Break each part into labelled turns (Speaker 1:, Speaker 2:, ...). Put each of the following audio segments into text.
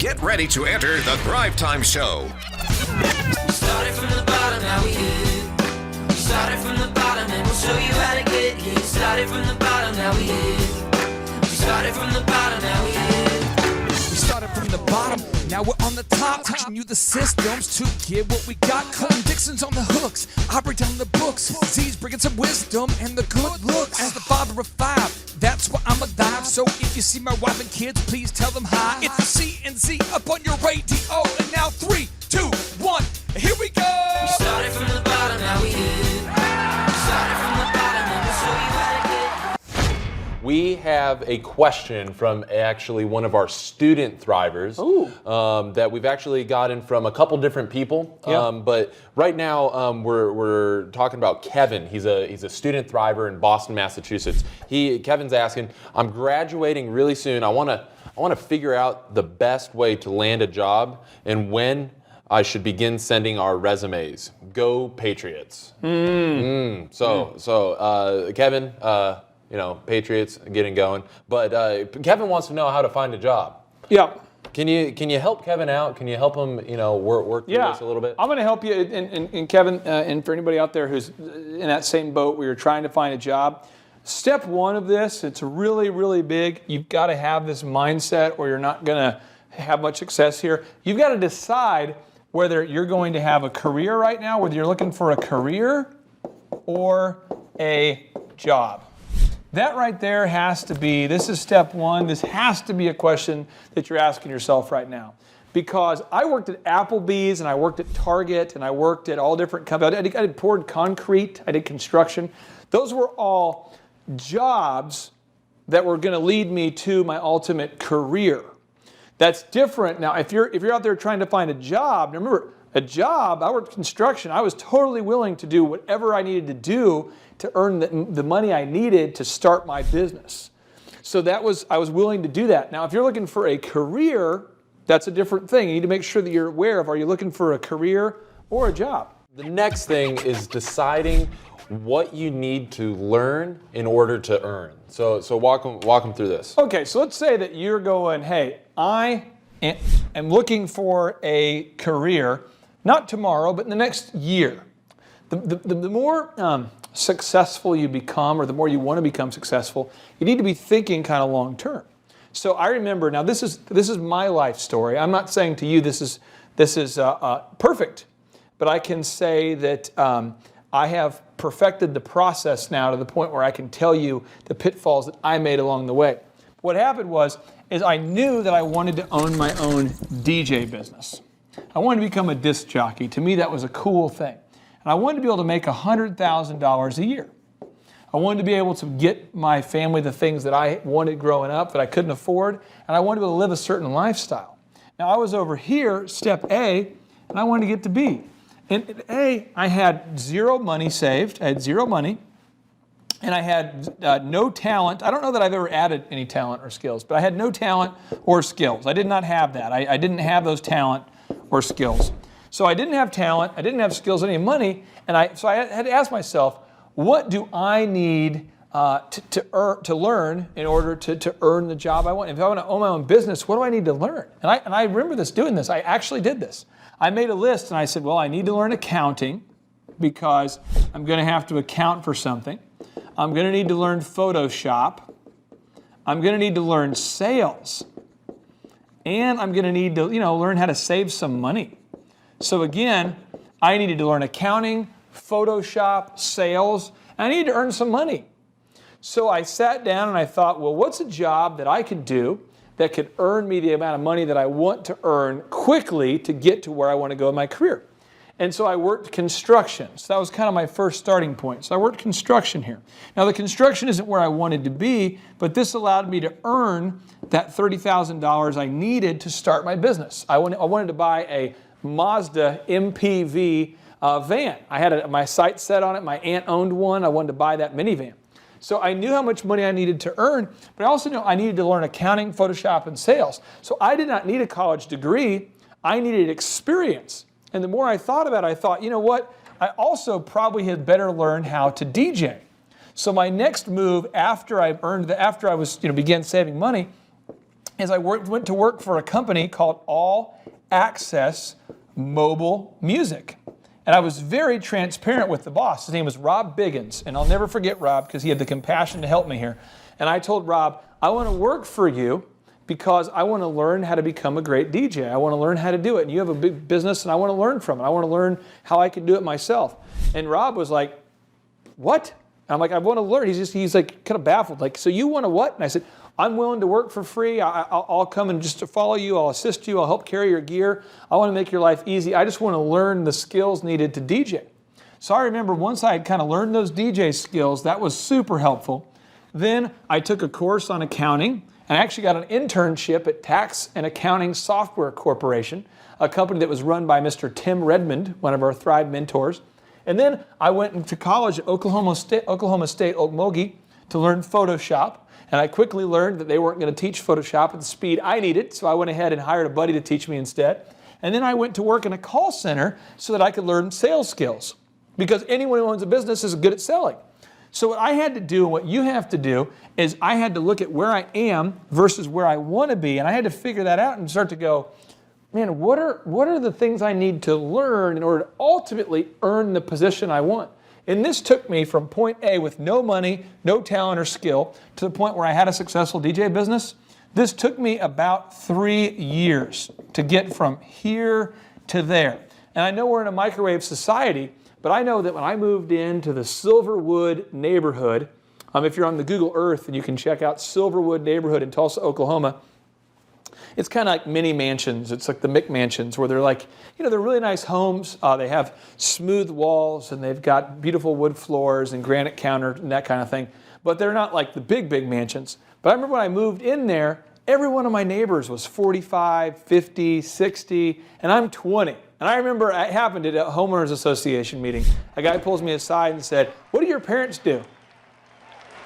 Speaker 1: Get ready to enter the Thrivetime Show.
Speaker 2: We started from the bottom, now we here. We started from the bottom and we'll show you how to get here. Started from the bottom, now we here. We started from the bottom, now we here.
Speaker 3: We started from the bottom, now we're on the top. Teaching you the systems to get what we got. Clinton Dixon's on the hooks, I break down the books. Z's bringing some wisdom and the good looks. As the father of five, that's why I'm a dive. So if you see my wife and kids, please tell them hi. It's the CNZ up on your radio. And now 3, 2, 1, here we go.
Speaker 2: We started from the bottom, now we here. We started from the bottom and we'll show you how to get.
Speaker 4: We have a question from actually one of our student thrivers that we've actually gotten from a couple different people.
Speaker 5: Yep.
Speaker 4: But right now we're talking about Kevin. He's a student thriver in Boston, Massachusetts. Kevin's asking, I'm graduating really soon. I want to figure out the best way to land a job and when I should begin sending our resumes. Go Patriots. So Kevin. Patriots getting going. But Kevin wants to know how to find a job.
Speaker 5: Yeah.
Speaker 4: Can you help Kevin out? Can you help him, work through this a little bit?
Speaker 5: I'm going to help you, and Kevin, and for anybody out there who's in that same boat where you're trying to find a job. Step one of this, it's really, really big. You've got to have this mindset or you're not going to have much success here. You've got to decide whether you're going to have a career right now, whether you're looking for a career or a job. That right there has to be, this is step one, this has to be a question that you're asking yourself right now. Because I worked at Applebee's and I worked at Target and I worked at all different companies. I did poured concrete, I did construction. Those were all jobs that were going to lead me to my ultimate career. That's different. Now, if you're out there trying to find a job, now remember, a job, I worked construction, I was totally willing to do whatever I needed to do to earn the money I needed to start my business. So I was willing to do that. Now, if you're looking for a career, that's a different thing. You need to make sure that you're aware of, are you looking for a career or a job?
Speaker 4: The next thing is deciding what you need to learn in order to earn. So walk them through this.
Speaker 5: Okay, so let's say that you're going, hey, I am looking for a career, not tomorrow, but in the next year. The more successful you become, or the more you want to become successful, you need to be thinking kind of long term. So I remember, now this is my life story. I'm not saying to you this is perfect, but I can say that I have perfected the process now to the point where I can tell you the pitfalls that I made along the way. What happened is I knew that I wanted to own my own DJ business. I wanted to become a disc jockey. To me, that was a cool thing. And I wanted to be able to make $100,000 a year. I wanted to be able to get my family the things that I wanted growing up that I couldn't afford, and I wanted to be able to live a certain lifestyle. Now, I was over here, step A, and I wanted to get to B. And at A, I had zero money saved. I had zero money, and I had no talent. I don't know that I've ever added any talent or skills, but I had no talent or skills. I did not have that. I didn't have those talent or skills. So I didn't have talent, I didn't have skills, I didn't have money, so I had to ask myself, what do I need to learn in order to earn the job I want? If I want to own my own business, what do I need to learn? And I remember doing this. I actually did this. I made a list and I said, well, I need to learn accounting because I'm going to have to account for something. I'm going to need to learn Photoshop. I'm going to need to learn sales. And I'm going to need to, learn how to save some money. So again, I needed to learn accounting, Photoshop, sales, and I needed to earn some money. So I sat down and I thought, well, what's a job that I could do that could earn me the amount of money that I want to earn quickly to get to where I want to go in my career? And so I worked construction. So that was kind of my first starting point. So I worked construction here. Now the construction isn't where I wanted to be, but this allowed me to earn that $30,000 I needed to start my business. I wanted to buy a Mazda MPV van. I had my sights set on it. My aunt owned one. I wanted to buy that minivan. So I knew how much money I needed to earn, but I also knew I needed to learn accounting, Photoshop, and sales. So I did not need a college degree. I needed experience. And the more I thought about it, I thought, you know what? I also probably had better learn how to DJ. So my next move after I began saving money is I went to work for a company called All Access Mobile Music. And I was very transparent with the boss. His name was Rob Biggins. And I'll never forget Rob because he had the compassion to help me here. And I told Rob, I want to work for you because I want to learn how to become a great DJ. I want to learn how to do it. And you have a big business and I want to learn from it. I want to learn how I can do it myself. And Rob was like, what? And I'm like, I want to learn. He's like kind of baffled. Like, so you want to what? And I said, I'm willing to work for free. I'll come and just to follow you. I'll assist you. I'll help carry your gear. I want to make your life easy. I just want to learn the skills needed to DJ. So I remember once I had kind of learned those DJ skills, that was super helpful. Then I took a course on accounting and I actually got an internship at Tax and Accounting Software Corporation, a company that was run by Mr. Tim Redmond, one of our Thrive mentors. And then I went into college at Oklahoma State, Okmulgee, to learn Photoshop. And I quickly learned that they weren't going to teach Photoshop at the speed I needed, so I went ahead and hired a buddy to teach me instead. And then I went to work in a call center so that I could learn sales skills, because anyone who owns a business is good at selling. So what I had to do and what you have to do is I had to look at where I am versus where I want to be, and I had to figure that out and start to go, man, what are the things I need to learn in order to ultimately earn the position I want? And this took me from point A with no money, no talent or skill, to the point where I had a successful DJ business. This took me about 3 years to get from here to there. And I know we're in a microwave society, but I know that when I moved into the Silverwood neighborhood, if you're on the Google Earth and you can check out Silverwood neighborhood in Tulsa, Oklahoma, it's kind of like mini mansions. It's like the McMansions where they're like, they're really nice homes. They have smooth walls and they've got beautiful wood floors and granite counter and that kind of thing. But they're not like the big mansions. But I remember when I moved in there, every one of my neighbors was 45, 50, 60, and I'm 20. And I remember it happened at a homeowners association meeting. A guy pulls me aside and said, what do your parents do?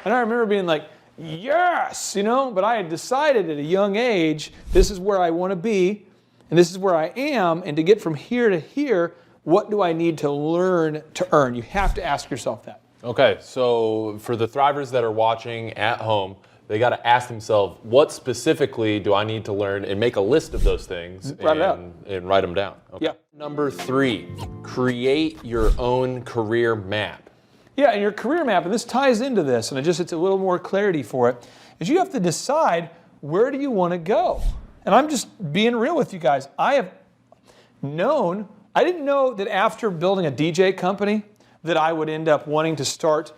Speaker 5: And I remember being like, yes, but I had decided at a young age, this is where I want to be, and this is where I am, and to get from here to here, what do I need to learn to earn? You have to ask yourself that.
Speaker 4: Okay, so for the Thrivers that are watching at home, they got to ask themselves, what specifically do I need to learn, and make a list of those things and write them down. Okay.
Speaker 5: Yeah.
Speaker 4: Number 3, create your own career map.
Speaker 5: Yeah, and your career map, and this ties into this, and it's a little more clarity for it, is you have to decide where do you want to go. And I'm just being real with you guys. I didn't know that after building a DJ company that I would end up wanting to start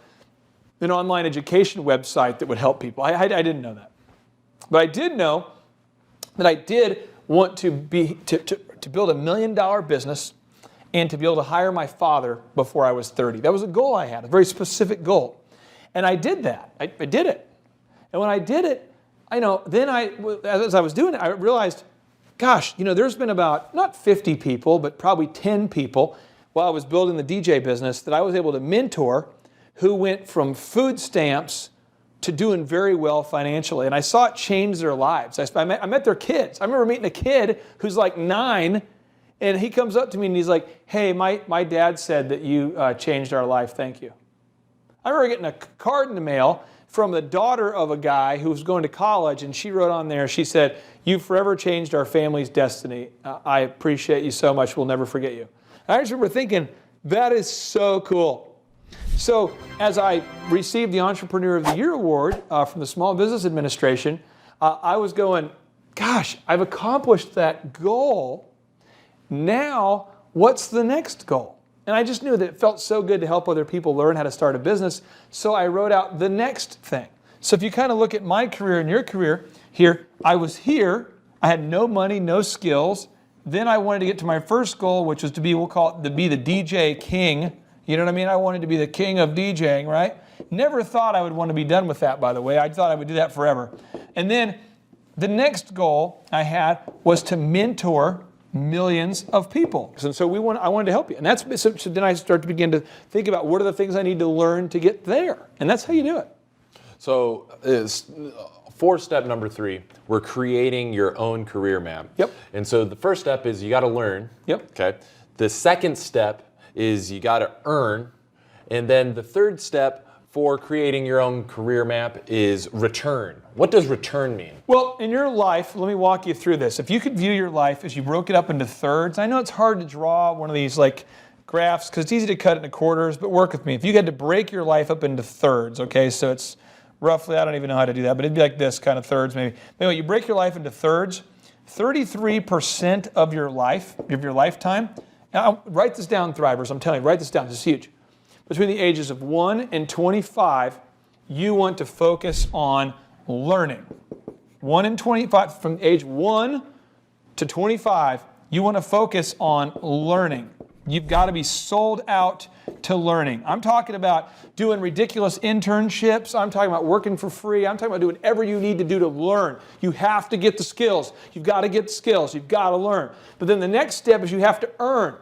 Speaker 5: an online education website that would help people. I didn't know that. But I did know that I did want to build $1 million business and to be able to hire my father before I was 30. That was a goal I had, a very specific goal. And I did that. I did it. And when I did it, as I was doing it, I realized, gosh, there's been about, not 50 people, but probably 10 people while I was building the DJ business that I was able to mentor who went from food stamps to doing very well financially. And I saw it change their lives. I met their kids. I remember meeting a kid who's like 9, and he comes up to me and he's like, hey, my dad said that you changed our life. Thank you. I remember getting a card in the mail from the daughter of a guy who was going to college, and she wrote on there, she said, you forever changed our family's destiny. I appreciate you so much. We'll never forget you. And I just remember thinking, that is so cool. So as I received the Entrepreneur of the Year award from the Small Business Administration, I was going, gosh, I've accomplished that goal. Now, what's the next goal? And I just knew that it felt so good to help other people learn how to start a business, so I wrote out the next thing. So if you kind of look at my career and your career here, I was here, I had no money, no skills. Then I wanted to get to my first goal, which was to be, we'll call it, to be the DJ king. You know what I mean? I wanted to be the king of DJing, right? Never thought I would want to be done with that, by the way. I thought I would do that forever. And then the next goal I had was to mentor millions of people. And so I wanted to help you. And so then I started to begin to think about what are the things I need to learn to get there. And that's how you do it.
Speaker 4: So for step number 3, we're creating your own career map.
Speaker 5: Yep.
Speaker 4: And so the first step is you got to learn.
Speaker 5: Yep.
Speaker 4: Okay. The second step is you got to earn. And then the third step for creating your own career map is return. What does return mean?
Speaker 5: Well, in your life, let me walk you through this. If you could view your life as you broke it up into thirds, I know it's hard to draw one of these like graphs because it's easy to cut it into quarters, but work with me. If you had to break your life up into thirds, okay, so it's roughly, I don't even know how to do that, but it'd be like this kind of thirds maybe. Anyway, you break your life into thirds, 33% of your life, of your lifetime, now write this down, Thrivers, I'm telling you, write this down, this is huge. Between the ages of 1 and 25, you want to focus on learning. 1 and 25, from age 1 to 25, you want to focus on learning. You've got to be sold out to learning. I'm talking about doing ridiculous internships. I'm talking about working for free. I'm talking about doing whatever you need to do to learn. You have to get the skills. You've got to get the skills. You've got to learn. But then the next step is you have to earn.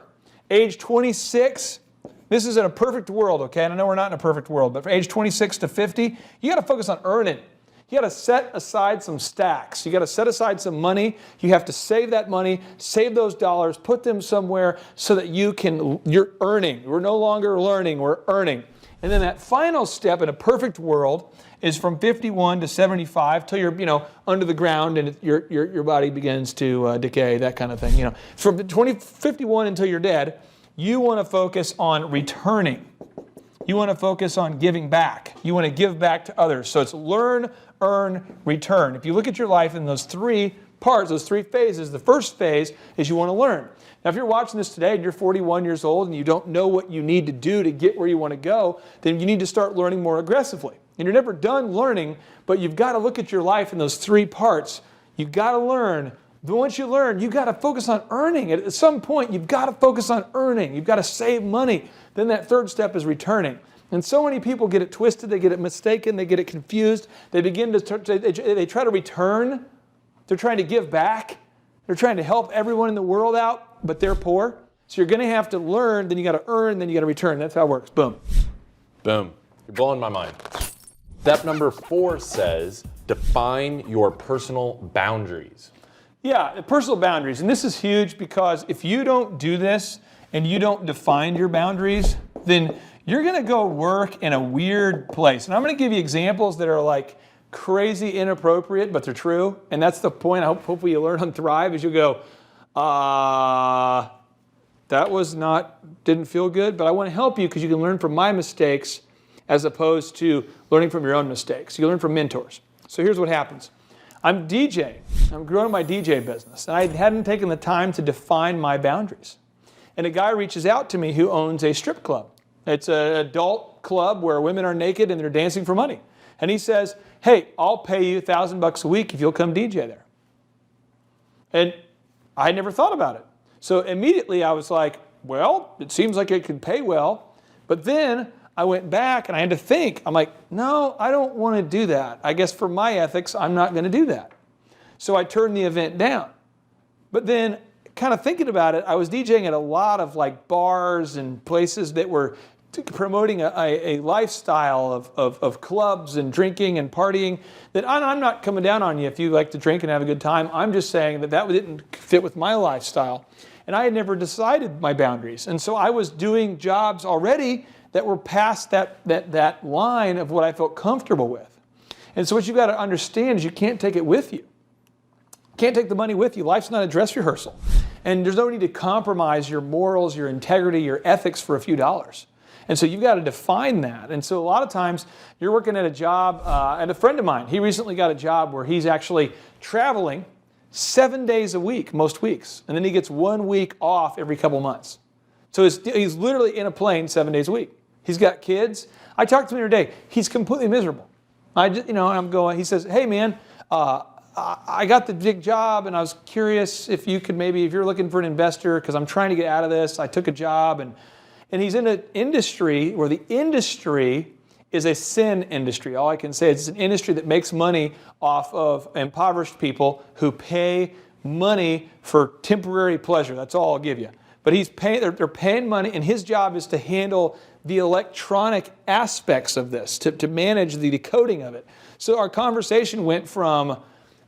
Speaker 5: Age 26, this is in a perfect world, okay? And I know we're not in a perfect world, but for age 26 to 50, you got to focus on earning. You got to set aside some stacks. You got to set aside some money. You have to save that money, save those dollars, put them somewhere so that you're earning. We're no longer learning, we're earning. And then that final step in a perfect world is from 51 to 75 till you're, under the ground and your body begins to decay, that kind of thing. From 51 until you're dead, you want to focus on returning. You want to focus on giving back. You want to give back to others. So it's learn, earn, return. If you look at your life in those three parts, those three phases, the first phase is you want to learn. Now, if you're watching this today and you're 41 years old and you don't know what you need to do to get where you want to go, then you need to start learning more aggressively. And you're never done learning, but you've got to look at your life in those three parts. You've got to learn. But once you learn, you've got to focus on earning. At some point, you've got to focus on earning. You've got to save money. Then that third step is returning. And so many people get it twisted, they get it mistaken, they get it confused. They begin to, they try to return. They're trying to give back. They're trying to help everyone in the world out, but they're poor. So you're going to have to learn, then you got to earn, then you got to return. That's how it works. Boom.
Speaker 4: Boom. You're blowing my mind. Step number 4 says, define your personal boundaries.
Speaker 5: Yeah, personal boundaries. And this is huge because if you don't do this and you don't define your boundaries, then you're going to go work in a weird place. And I'm going to give you examples that are like crazy inappropriate, but they're true. And that's the point hopefully you learn on Thrive is you'll go, that didn't feel good, but I want to help you because you can learn from my mistakes as opposed to learning from your own mistakes. You learn from mentors. So here's what happens. I'm DJing. I'm growing my DJ business. And I hadn't taken the time to define my boundaries. And a guy reaches out to me who owns a strip club. It's an adult club where women are naked and they're dancing for money. And he says, hey, I'll pay you $1,000 a week if you'll come DJ there. And I never thought about it. So immediately I was like, well, it seems like it could pay well. But then I went back and I had to think. I'm like, no, I don't want to do that. I guess for my ethics, I'm not going to do that. So I turned the event down. But then kind of thinking about it, I was DJing at a lot of like bars and places that were promoting a lifestyle of clubs and drinking and partying. That I'm not coming down on you if you like to drink and have a good time. I'm just saying that didn't fit with my lifestyle. And I had never decided my boundaries. And so I was doing jobs already that were past that line of what I felt comfortable with. And so what you've got to understand is you can't take it with you. You can't take the money with you. Life's not a dress rehearsal. And there's no need to compromise your morals, your integrity, your ethics for a few dollars. And so you've got to define that. And so a lot of times you're working at a job, and a friend of mine, he recently got a job where he's actually traveling 7 days a week, most weeks. And then he gets 1 week off every couple months. So he's literally in a plane 7 days a week. He's got kids. I talked to him the other day. He's completely miserable. He says, hey man, I got the big job and I was curious if you could if you're looking for an investor, because I'm trying to get out of this. I took a job and he's in an industry where the industry is a sin industry. All I can say is it's an industry that makes money off of impoverished people who pay money for temporary pleasure. That's all I'll give you. But they're paying money, and his job is to handle the electronic aspects of this, to manage the decoding of it. So our conversation went from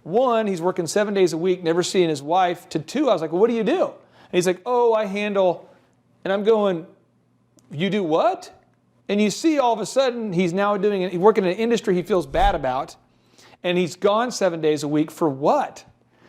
Speaker 5: 1, he's working 7 days a week, never seeing his wife, to 2, I was like, well, what do you do? And he's like, oh, I handle, and I'm going, you do what? And you see all of a sudden he's now working in an industry he feels bad about, and he's gone 7 days a week for what?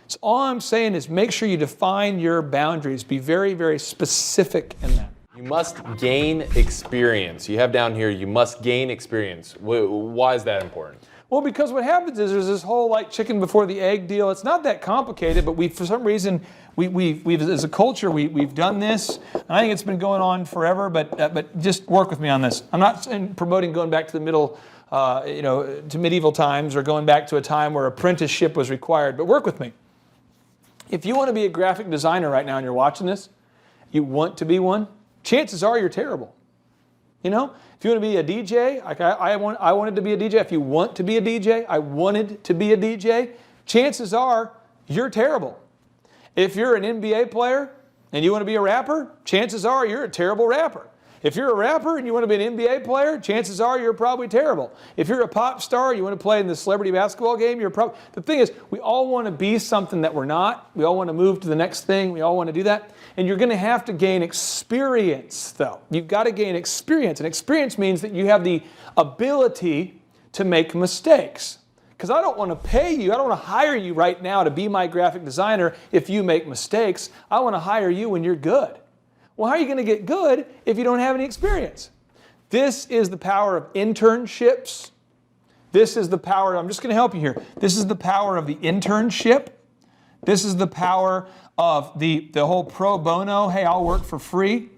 Speaker 5: So all I'm saying is make sure you define your boundaries. Be very, very specific in that.
Speaker 4: You must gain experience. You have down here, you must gain experience. Why is that important?
Speaker 5: Well, because what happens is there's this whole like chicken before the egg deal. It's not that complicated, but for some reason, we've as a culture, we've done this. And I think it's been going on forever, but just work with me on this. I'm not promoting going back to the middle, to medieval times or going back to a time where apprenticeship was required, but work with me. If you want to be a graphic designer right now and you're watching this, you want to be one, chances are you're terrible. You know, if you want to be a DJ, like I wanted to be a DJ. If you want to be a DJ, I wanted to be a DJ. Chances are you're terrible. If you're an NBA player and you want to be a rapper, chances are you're a terrible rapper. If you're a rapper and you want to be an NBA player, chances are you're probably terrible. If you're a pop star, you want to play in the celebrity basketball game, the thing is, we all want to be something that we're not. We all want to move to the next thing. We all want to do that. And you're going to have to gain experience, though. You've got to gain experience. And experience means that you have the ability to make mistakes. Because I don't want to pay you, I don't want to hire you right now to be my graphic designer if you make mistakes. I want to hire you when you're good. Well, how are you going to get good if you don't have any experience? This is the power of internships. This is the power, I'm just going to help you here. This is the power of the internship. This is the power of the whole pro bono, hey, I'll work for free.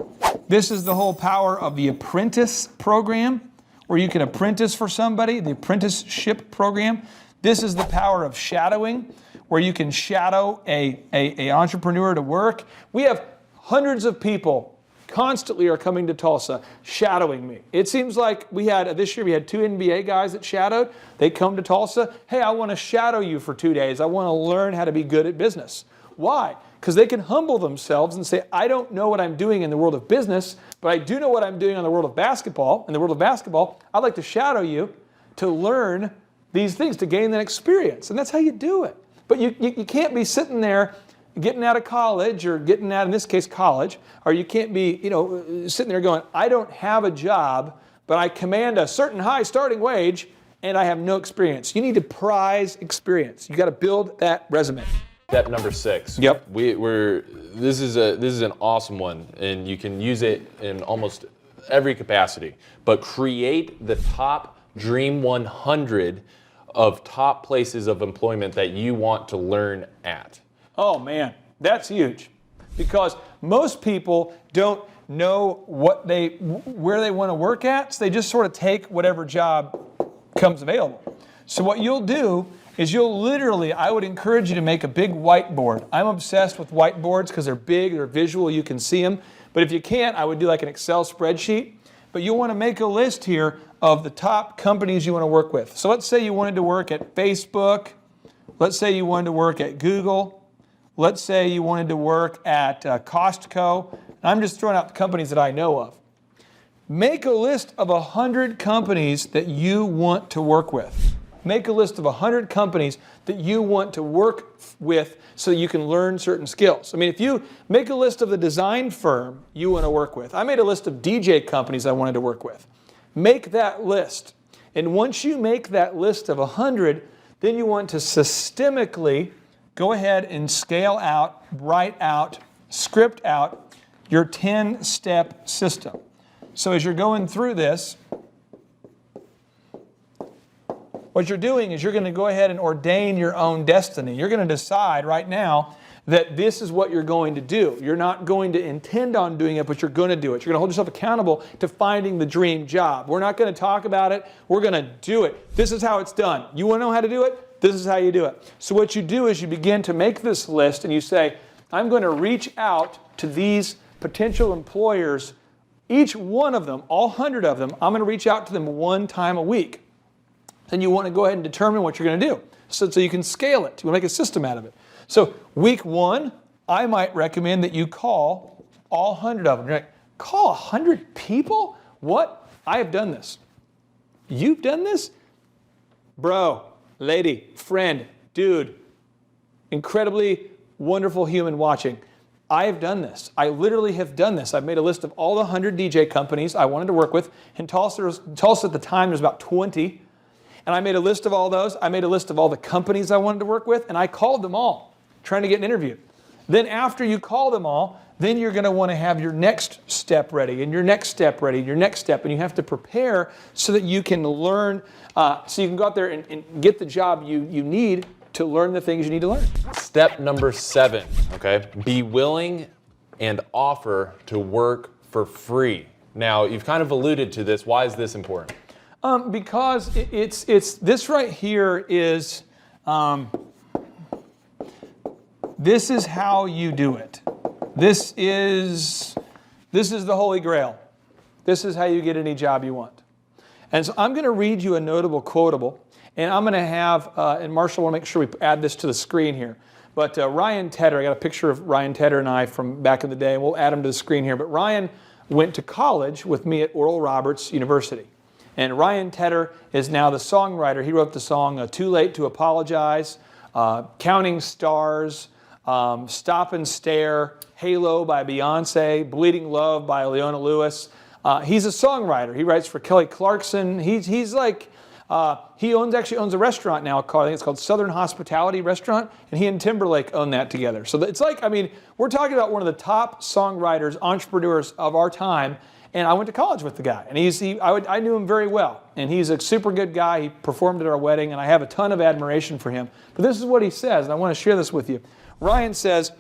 Speaker 5: This is the whole power of the apprentice program, where you can apprentice for somebody, the apprenticeship program. This is the power of shadowing, where you can shadow a entrepreneur to work. We have hundreds of people constantly are coming to Tulsa shadowing me. It seems like this year we had 2 NBA guys that shadowed. They come to Tulsa, hey, I want to shadow you for 2 days. I want to learn how to be good at business. Why? Because they can humble themselves and say, I don't know what I'm doing in the world of business, but I do know what I'm doing in the world of basketball. In the world of basketball, I'd like to shadow you to learn these things, to gain that experience. And that's how you do it. But you can't be sitting there getting out of college or getting out, in this case, college, or you can't be, sitting there going, I don't have a job, but I command a certain high starting wage and I have no experience. You need to prize experience. You got to build that resume.
Speaker 4: Step number 6.
Speaker 5: Yep.
Speaker 4: This is an awesome one, and you can use it in almost every capacity. But create the top Dream 100 of top places of employment that you want to learn at.
Speaker 5: Oh man, that's huge, because most people don't know where they want to work at, so they just sort of take whatever job comes available. So what you'll do is I would encourage you to make a big whiteboard. I'm obsessed with whiteboards because they're big, they're visual, you can see them. But if you can't, I would do like an Excel spreadsheet. But you'll want to make a list here of the top companies you want to work with. So let's say you wanted to work at Facebook. Let's say you wanted to work at Google. Let's say you wanted to work at Costco. I'm just throwing out the companies that I know of. Make a list of 100 companies that you want to work with. Make a list of 100 companies that you want to work with so you can learn certain skills. I mean, if you make a list of the design firm you want to work with. I made a list of DJ companies I wanted to work with. Make that list. And once you make that list of 100, then you want to systemically go ahead and scale out, write out, script out your 10-step system. So as you're going through this, what you're doing is you're going to go ahead and ordain your own destiny. You're going to decide right now that this is what you're going to do. You're not going to intend on doing it, but you're going to do it. You're going to hold yourself accountable to finding the dream job. We're not going to talk about it. We're going to do it. This is how it's done. You want to know how to do it? This is how you do it. So what you do is you begin to make this list and you say, I'm going to reach out to these potential employers. Each one of them, all 100 of them, I'm going to reach out to them one time a week. Then you want to go ahead and determine what you're going to do so you can scale it. You want to make a system out of it. So week 1, I might recommend that you call all 100 of them. You're like, call 100 people? What? I have done this. You've done this? Bro, lady, friend, dude, incredibly wonderful human watching. I have done this. I literally have done this. I've made a list of all the 100 DJ companies I wanted to work with. In Tulsa at the time, there's about 20. And I made a list of all those. I made a list of all the companies I wanted to work with, and I called them all, trying to get an interview. Then after you call them all, then you're going to want to have your next step ready, and your next step ready, and your next step, and you have to prepare so that you can learn, so you can go out there and get the job you need to learn the things you need to learn.
Speaker 4: Step number 7, okay? Be willing and offer to work for free. Now, you've kind of alluded to this. Why is this important?
Speaker 5: Because it's this right here is, this is how you do it. This is the Holy Grail. This is how you get any job you want. And so I'm going to read you a notable quotable, and I'm going to have, and Marshall, I want to make sure we add this to the screen here. But Ryan Tedder, I got a picture of Ryan Tedder and I from back in the day, and we'll add him to the screen here. But Ryan went to college with me at Oral Roberts University. And Ryan Tedder is now the songwriter. He wrote the song Too Late to Apologize, Counting Stars, Stop and Stare, Halo by Beyonce, Bleeding Love by Leona Lewis. He's a songwriter. He writes for Kelly Clarkson. He's like, he actually owns a restaurant now called, I think it's called Southern Hospitality Restaurant, and he and Timberlake own that together. So it's like, I mean, we're talking about one of the top songwriters, entrepreneurs of our time. And I went to college with the guy, and I knew him very well. And he's a super good guy. He performed at our wedding, and I have a ton of admiration for him. But this is what he says, and I want to share this with you. Ryan says,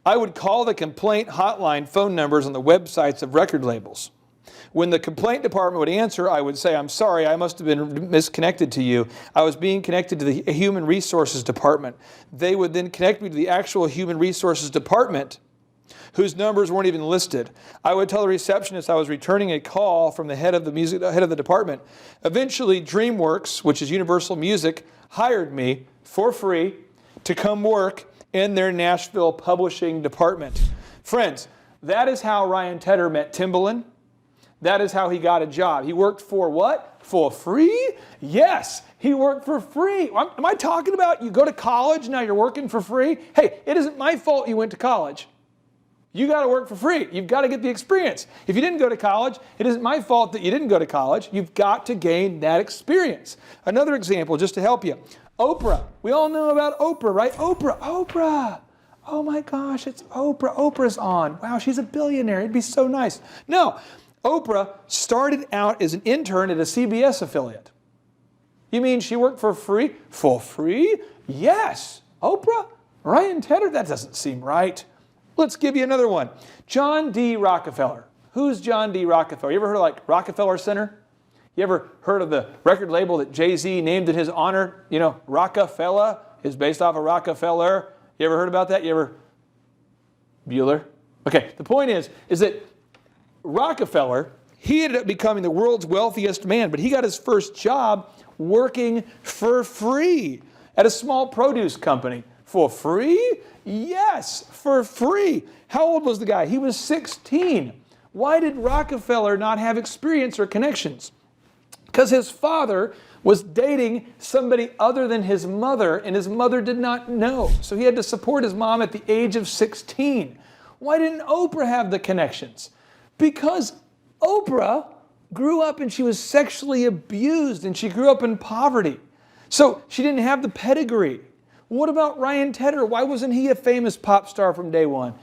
Speaker 5: I would call the complaint hotline phone numbers on the websites of record labels. When the complaint department would answer, I would say, I'm sorry, I must have been misconnected to you. I was being connected to the Human Resources Department. They would then connect me to the actual Human Resources Department, whose numbers weren't even listed. I would tell the receptionist I was returning a call from the head of the department. Eventually, DreamWorks, which is Universal Music, hired me for free to come work in their Nashville publishing department. Friends, that is how Ryan Tedder met Timbaland. That is how he got a job. He worked for what? For free? Yes, he worked for free. Am I talking about you go to college, now you're working for free? Hey, it isn't my fault you went to college. You got to work for free. You've got to get the experience. If you didn't go to college, it isn't my fault that you didn't go to college. You've got to gain that experience. Another example, just to help you. Oprah. We all know about Oprah, right? Oprah. Oh my gosh, it's Oprah. Oprah's on. Wow, she's a billionaire. It'd be so nice. No, Oprah started out as an intern at a CBS affiliate. You mean she worked for free? For free? Yes. Oprah? Ryan Tedder? That doesn't seem right. Let's give you another one. John D. Rockefeller. Who's John D. Rockefeller? You ever heard of like Rockefeller Center? You ever heard of the record label that Jay-Z named in his honor? You know, Rockefeller is based off of Rockefeller. You ever heard about that? You ever? Bueller? Okay, the point is that Rockefeller, he ended up becoming the world's wealthiest man, but he got his first job working for free at a small produce company. For free? Yes, for free. How old was the guy? He was 16. Why did Rockefeller not have experience or connections? Because his father was dating somebody other than his mother, and his mother did not know. So he had to support his mom at the age of 16. Why didn't Oprah have the connections? Because Oprah grew up and she was sexually abused, and she grew up in poverty. So she didn't have the pedigree. What about Ryan Tedder? Why wasn't he a famous pop star from day one?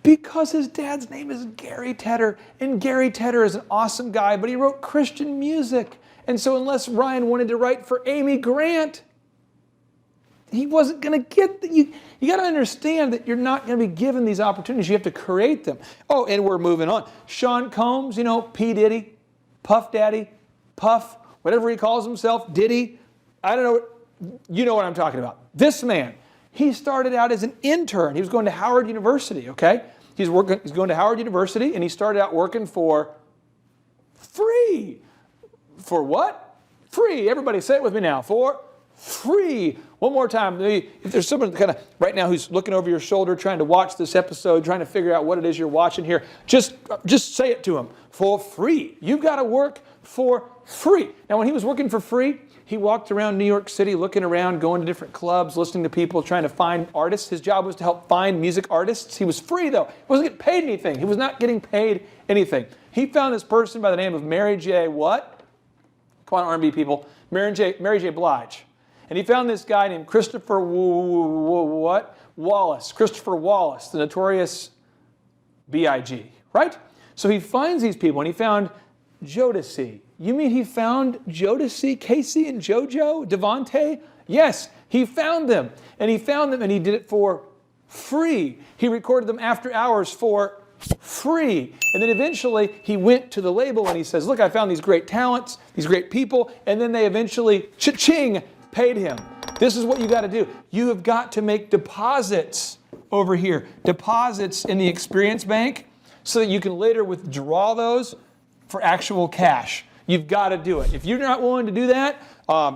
Speaker 5: Because his dad's name is Gary Tedder, and Gary Tedder is an awesome guy, but he wrote Christian music. And so unless Ryan wanted to write for Amy Grant, he wasn't going to get you got to understand that you're not going to be given these opportunities. You have to create them. Oh, and we're moving on. Sean Combs, you know, P. Diddy, Puff Daddy, Puff, whatever he calls himself, Diddy. I don't know. You know what I'm talking about. This man, he started out as an intern. He was going to Howard University, okay? He's going to Howard University, and he started out working for free. For what? Free. Everybody say it with me now. For free. One more time. If there's someone kind of right now who's looking over your shoulder trying to watch this episode, trying to figure out what it is you're watching here, just say it to him. For free. You've got to work for free. Now, when he was working for free, He walked around New York City looking around, going to different clubs, listening to people, trying to find artists. His job was to help find music artists. He was free, though. He wasn't getting paid anything. He was not getting paid anything. He found this person by the name of Mary J. what? Come on, R&B people. Mary J. Blige. And he found this guy named Christopher Wallace. Christopher Wallace, the notorious B.I.G., right? So he finds these people, and he found Jodeci. You mean he found Jodeci, Casey and JoJo, Devontae? Yes, he found them. And he found them, and he did it for free. He recorded them after hours for free. And then eventually he went to the label and he says, look, I found these great talents, these great people, and then they eventually, cha-ching, paid him. This is what you got to do. You have got to make deposits over here, deposits in the experience bank, so that you can later withdraw those for actual cash. You've got to do it. If you're not willing to do that,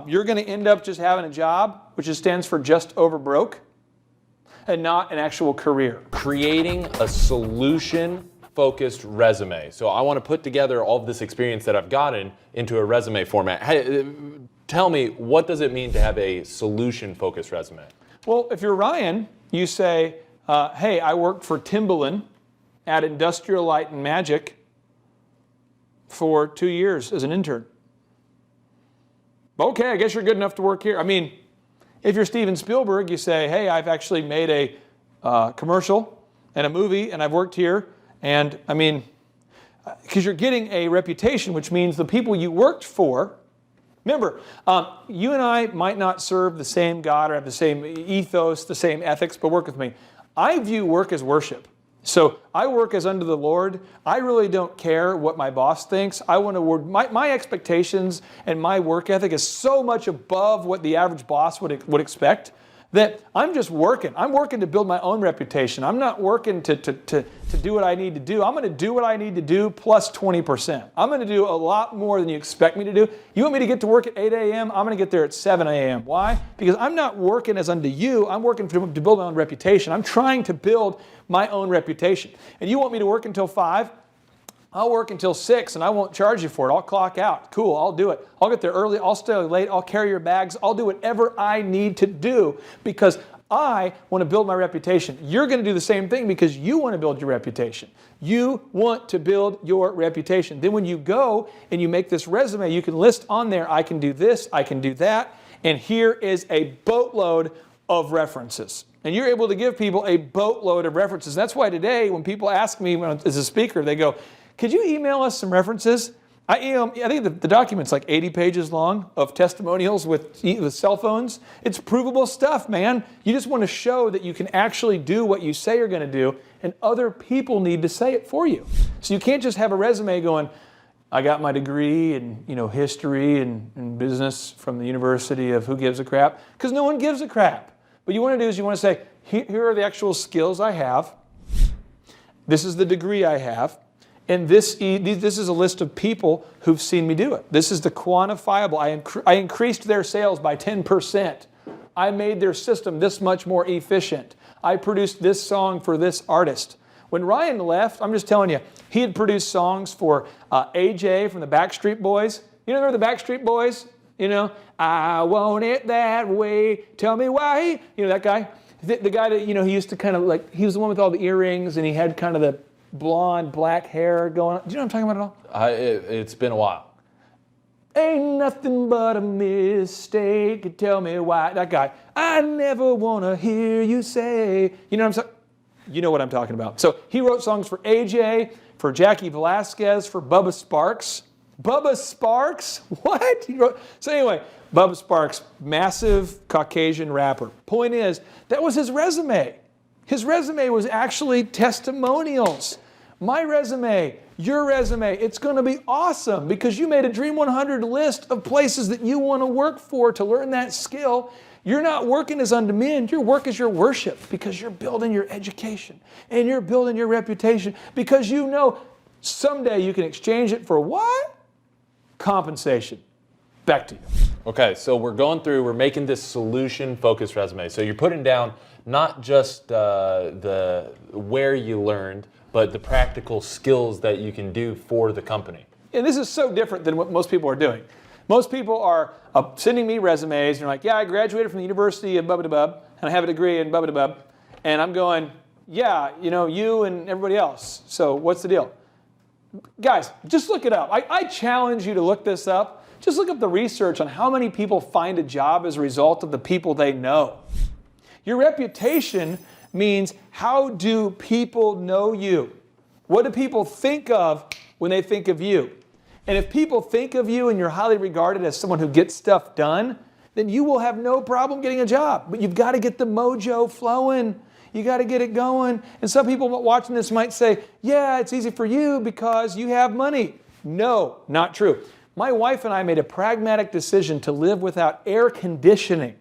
Speaker 5: you're going to end up just having a job, which just stands for just over broke, and not an actual career.
Speaker 4: Creating a solution-focused resume. So I want to put together all of this experience that I've gotten into a resume format. Tell me, what does it mean to have a solution-focused resume?
Speaker 5: Well, if you're Ryan, you say, hey, I worked for Timbaland at Industrial Light and Magic for 2 years as an intern. Okay, I guess you're good enough to work here. I mean, if you're Steven Spielberg, you say, hey, I've actually made a commercial and a movie, and I've worked here. And I mean, because you're getting a reputation, which means the people you worked for. Remember, you and I might not serve the same God or have the same ethos, the same ethics, but work with me. I view work as worship. So I work as unto the Lord. I really don't care what my boss thinks. I want to work. My expectations and my work ethic is so much above what the average boss would expect that I'm just working. I'm working to build my own reputation. I'm not working to do what I need to do. I'm going to do what I need to do plus 20%. I'm going to do a lot more than you expect me to do. You want me to get to work at 8 a.m.? I'm going to get there at 7 a.m. Why? Because I'm not working as unto you. I'm working to build my own reputation. I'm trying to build my own reputation. And you want me to work until 5? I'll work until 6 and I won't charge you for it. I'll clock out. Cool, I'll do it. I'll get there early, I'll stay late, I'll carry your bags, I'll do whatever I need to do because I want to build my reputation. You're going to do the same thing because you want to build your reputation. You want to build your reputation. Then when you go and you make this resume, you can list on there, I can do this, I can do that, and here is a boatload of references. And you're able to give people a boatload of references. That's why today when people ask me as a speaker, they go, could you email us some references? I think the document's like 80 pages long of testimonials with cell phones. It's provable stuff, man. You just want to show that you can actually do what you say you're going to do, and other people need to say it for you. So you can't just have a resume going, I got my degree in history and business from the University of who gives a crap, because no one gives a crap. What you want to do is you want to say, here are the actual skills I have. This is the degree I have. And this is a list of people who've seen me do it. This is the quantifiable. I increased their sales by 10%. I made their system this much more efficient. I produced this song for this artist. When Ryan left, I'm just telling you, he had produced songs for AJ from the Backstreet Boys. You know, remember the Backstreet Boys? You know, I want it that way. Tell me why. You know that guy? The guy that, he used to kind of like, he was the one with all the earrings and he had kind of the blonde, black hair going on. Do you know what I'm talking about at all?
Speaker 4: It's been a while.
Speaker 5: Ain't nothing but a mistake. Tell me why. That guy. I never want to hear you say. You know what I'm talking about. So he wrote songs for AJ, for Jackie Velasquez, for Bubba Sparks. Bubba Sparks? What? So anyway, Bubba Sparks, massive Caucasian rapper. Point is, that was his resume. His resume was actually testimonials. My resume, your resume, it's going to be awesome because you made a Dream 100 list of places that you want to work for to learn that skill. You're not working as unto men. Your work is your worship because you're building your education and you're building your reputation because you know someday you can exchange it for what? Compensation. Back to you.
Speaker 4: Okay, so we're making this solution-focused resume. So you're putting down not just the where you learned, but the practical skills that you can do for the company.
Speaker 5: And this is so different than what most people are doing. Most people are sending me resumes, and they're like, yeah, I graduated from the University of bub and I have a degree in bub and I'm going, yeah, you and everybody else. So what's the deal? Guys, just look it up. I challenge you to look this up. Just look up the research on how many people find a job as a result of the people they know. Your reputation means, how do people know you? What do people think of when they think of you? And if people think of you and you're highly regarded as someone who gets stuff done, then you will have no problem getting a job. But you've got to get the mojo flowing. You got to get it going. And some people watching this might say, yeah, it's easy for you because you have money. No, not true. My wife and I made a pragmatic decision to live without air conditioning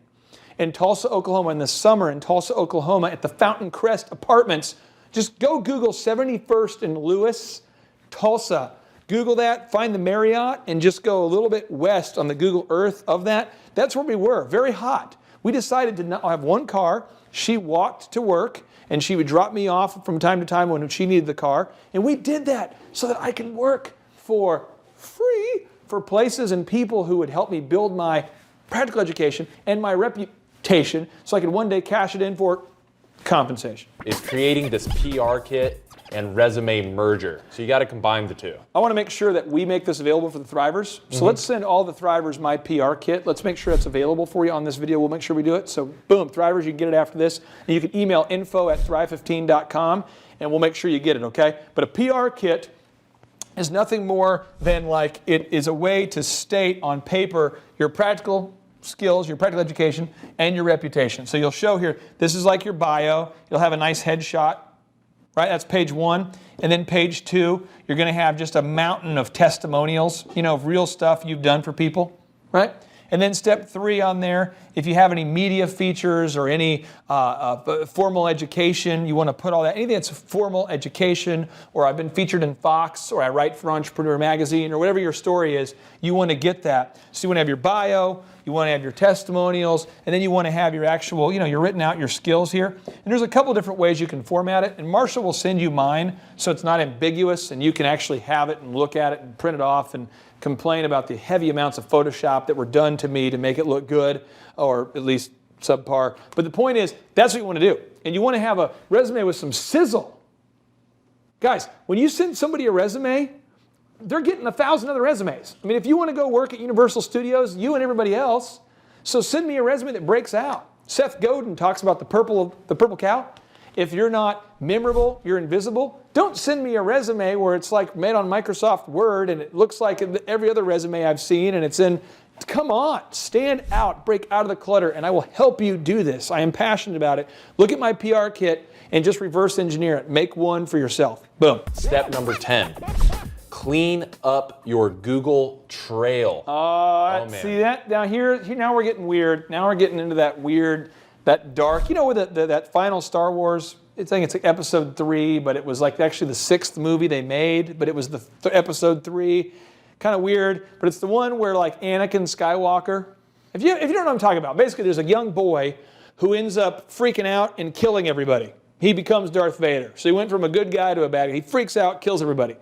Speaker 5: in Tulsa, Oklahoma, in the summer in Tulsa, Oklahoma, at the Fountain Crest Apartments. Just go Google 71st and Lewis, Tulsa. Google that, find the Marriott, and just go a little bit west on the Google Earth of that. That's where we were, very hot. We decided to not have one car. She walked to work, and she would drop me off from time to time when she needed the car. And we did that so that I could work for free for places and people who would help me build my practical education and my reputation so I could one day cash it in for compensation.
Speaker 4: Is creating this PR kit and resume merger. So you got to combine the two.
Speaker 5: I want to make sure that we make this available for the Thrivers. So let's send all the Thrivers my PR kit. Let's make sure it's available for you on this video. We'll make sure we do it. So boom, Thrivers, you can get it after this. And you can email info@thrive15.com and we'll make sure you get it, okay? But a PR kit is nothing more than like, it is a way to state on paper your practical skills, your practical education, and your reputation. So you'll show here, this is like your bio. You'll have a nice headshot. Right, that's page 1. And then page 2, you're going to have just a mountain of testimonials, of real stuff you've done for people, right? And then step 3 on there, if you have any media features or any formal education, you want to put all that, anything that's formal education, or I've been featured in Fox, or I write for Entrepreneur Magazine, or whatever your story is, you want to get that. So you want to have your bio, you want to have your testimonials, and then you want to have your actual, you're written out your skills here. And there's a couple different ways you can format it, and Marshall will send you mine so it's not ambiguous, and you can actually have it and look at it and print it off and complain about the heavy amounts of Photoshop that were done to me to make it look good, or at least subpar. But the point is, that's what you want to do. And you want to have a resume with some sizzle. Guys, when you send somebody a resume, they're getting 1,000 other resumes. I mean, if you want to go work at Universal Studios, you and everybody else, so send me a resume that breaks out. Seth Godin talks about the purple cow. If you're not memorable, you're invisible. Don't send me a resume where it's like made on Microsoft Word and it looks like every other resume I've seen and it's in. Come on, stand out, break out of the clutter, and I will help you do this. I am passionate about it. Look at my PR kit and just reverse engineer it. Make one for yourself. Boom.
Speaker 4: Step number 10. Clean up your Google Trail.
Speaker 5: Man. See that? Now now we're getting weird. Now we're getting into that weird, that dark. With that final Star Wars, I think it's like episode 3, but it was like actually the 6th movie they made, but it was the episode 3. Kind of weird, but it's the one where like Anakin Skywalker. If you don't know what I'm talking about, basically there's a young boy who ends up freaking out and killing everybody. He becomes Darth Vader. So he went from a good guy to a bad guy. He freaks out, kills everybody.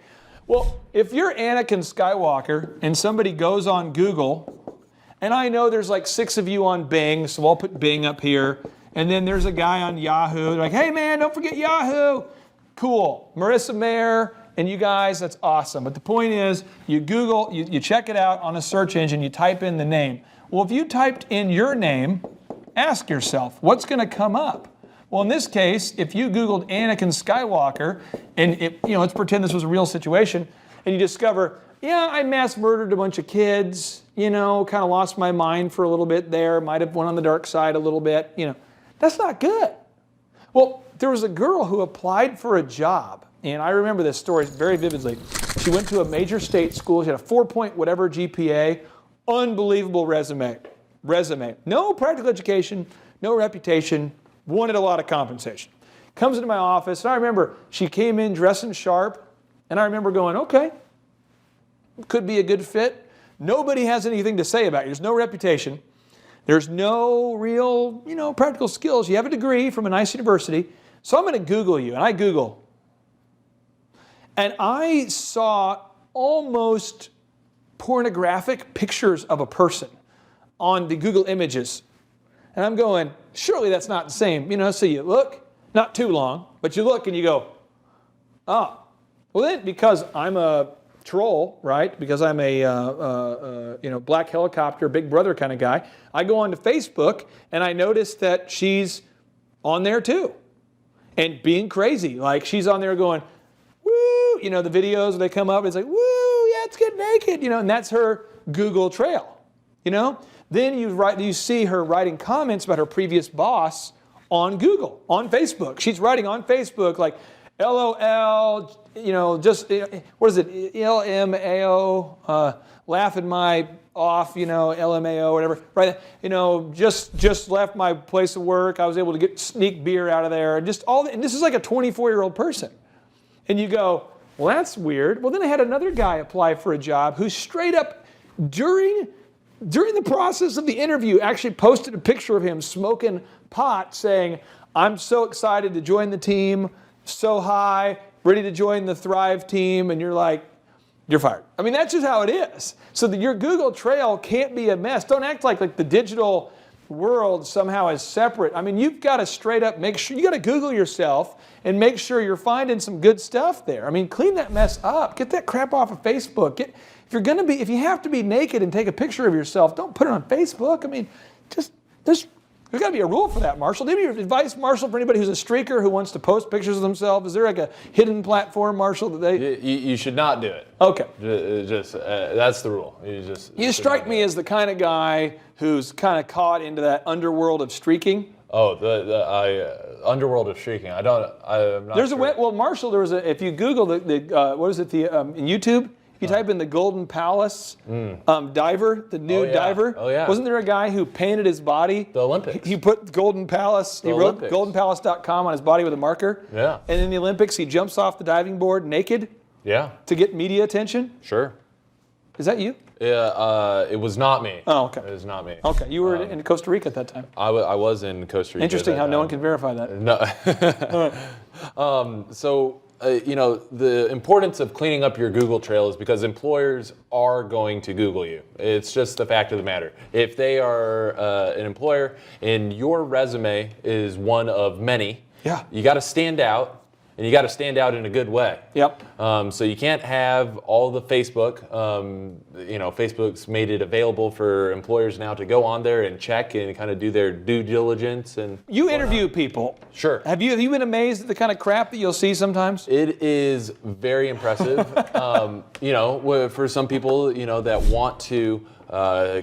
Speaker 5: Well, if you're Anakin Skywalker and somebody goes on Google, and I know there's like 6 of you on Bing, so I'll put Bing up here, and then there's a guy on Yahoo. They're like, hey man, don't forget Yahoo. Cool. Marissa Mayer and you guys, that's awesome. But the point is, you Google, you check it out on a search engine, you type in the name. Well, if you typed in your name, ask yourself, what's going to come up? Well, in this case, if you Googled Anakin Skywalker, and let's pretend this was a real situation, and you discover, yeah, I mass murdered a bunch of kids, kind of lost my mind for a little bit there, might have went on the dark side a little bit, that's not good. Well, there was a girl who applied for a job, and I remember this story very vividly. She went to a major state school, she had a 4-point whatever GPA, unbelievable resume. No practical education, no reputation, wanted a lot of compensation. Comes into my office, and I remember she came in dressing sharp, and I remember going, okay, could be a good fit. Nobody has anything to say about you. There's no reputation. There's no real, practical skills. You have a degree from a nice university. So I'm going to Google you, and I Google. And I saw almost pornographic pictures of a person on the Google Images. And I'm going, surely that's not the same. So you look, not too long, but you look and you go, oh. Well then, because I'm a troll, right? Because I'm a black helicopter, big brother kind of guy, I go onto Facebook and I notice that she's on there too. And being crazy. Like she's on there going, woo, the videos when they come up, it's like, woo, yeah, let's get naked, and that's her Google trail, Then you see her writing comments about her previous boss on Google, on Facebook. She's writing on Facebook like, LOL, what is it, LMAO, laughing my off, LMAO, whatever, right? Just left my place of work. I was able to sneak beer out of there. And this is like a 24-year-old person. And you go, well, that's weird. Well, then I had another guy apply for a job who straight up, during the process of the interview, actually posted a picture of him smoking pot saying, I'm so excited to join the team, so high, ready to join the Thrive team, and you're like, you're fired. I mean, that's just how it is. So your Google trail can't be a mess. Don't act like the digital world somehow is separate. I mean, you've got to straight up make sure, you got to Google yourself and make sure you're finding some good stuff there. I mean, clean that mess up. Get that crap off of Facebook. If you have to be naked and take a picture of yourself, don't put it on Facebook. I mean, there's got to be a rule for that, Marshall. Do you have any advice, Marshall, for anybody who's a streaker who wants to post pictures of themselves? Is there like a hidden platform, Marshall, that they...
Speaker 4: You should not do it.
Speaker 5: Okay.
Speaker 4: That's the rule.
Speaker 5: You strike me as the kind of guy who's kind of caught into that underworld of streaking.
Speaker 4: Oh, the underworld of streaking. I'm not
Speaker 5: There's
Speaker 4: sure.
Speaker 5: Well, Marshall, if you Google in YouTube, you type in the Golden Palace diver, the nude diver.
Speaker 4: Oh, yeah.
Speaker 5: Wasn't there a guy who painted his body?
Speaker 4: The Olympics.
Speaker 5: He put Golden Palace, he wrote goldenpalace.com on his body with a marker.
Speaker 4: Yeah.
Speaker 5: And in the Olympics, he jumps off the diving board naked.
Speaker 4: Yeah.
Speaker 5: To get media attention.
Speaker 4: Sure.
Speaker 5: Is that you?
Speaker 4: Yeah, it was not me.
Speaker 5: Oh, okay.
Speaker 4: It was not me.
Speaker 5: Okay, you were in Costa Rica at that time.
Speaker 4: I was in Costa Rica.
Speaker 5: Interesting how no one can verify that.
Speaker 4: No. So, the importance of cleaning up your Google trail is because employers are going to Google you. It's just the fact of the matter. If they are an employer and your resume is one of many, you got to stand out. And you got to stand out in a good way.
Speaker 5: Yep.
Speaker 4: So you can't have all the Facebook. Facebook's made it available for employers now to go on there and check and kind of do their due diligence. And
Speaker 5: you interview people.
Speaker 4: Sure.
Speaker 5: Have you been amazed at the kind of crap that you'll see sometimes?
Speaker 4: It is very impressive. For some people, that want to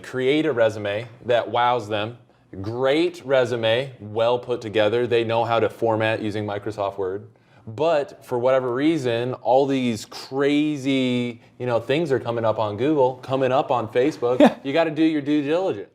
Speaker 4: create a resume that wows them. Great resume, well put together. They know how to format using Microsoft Word. But for whatever reason, all these crazy, things are coming up on Google, coming up on Facebook. You got to do your due diligence.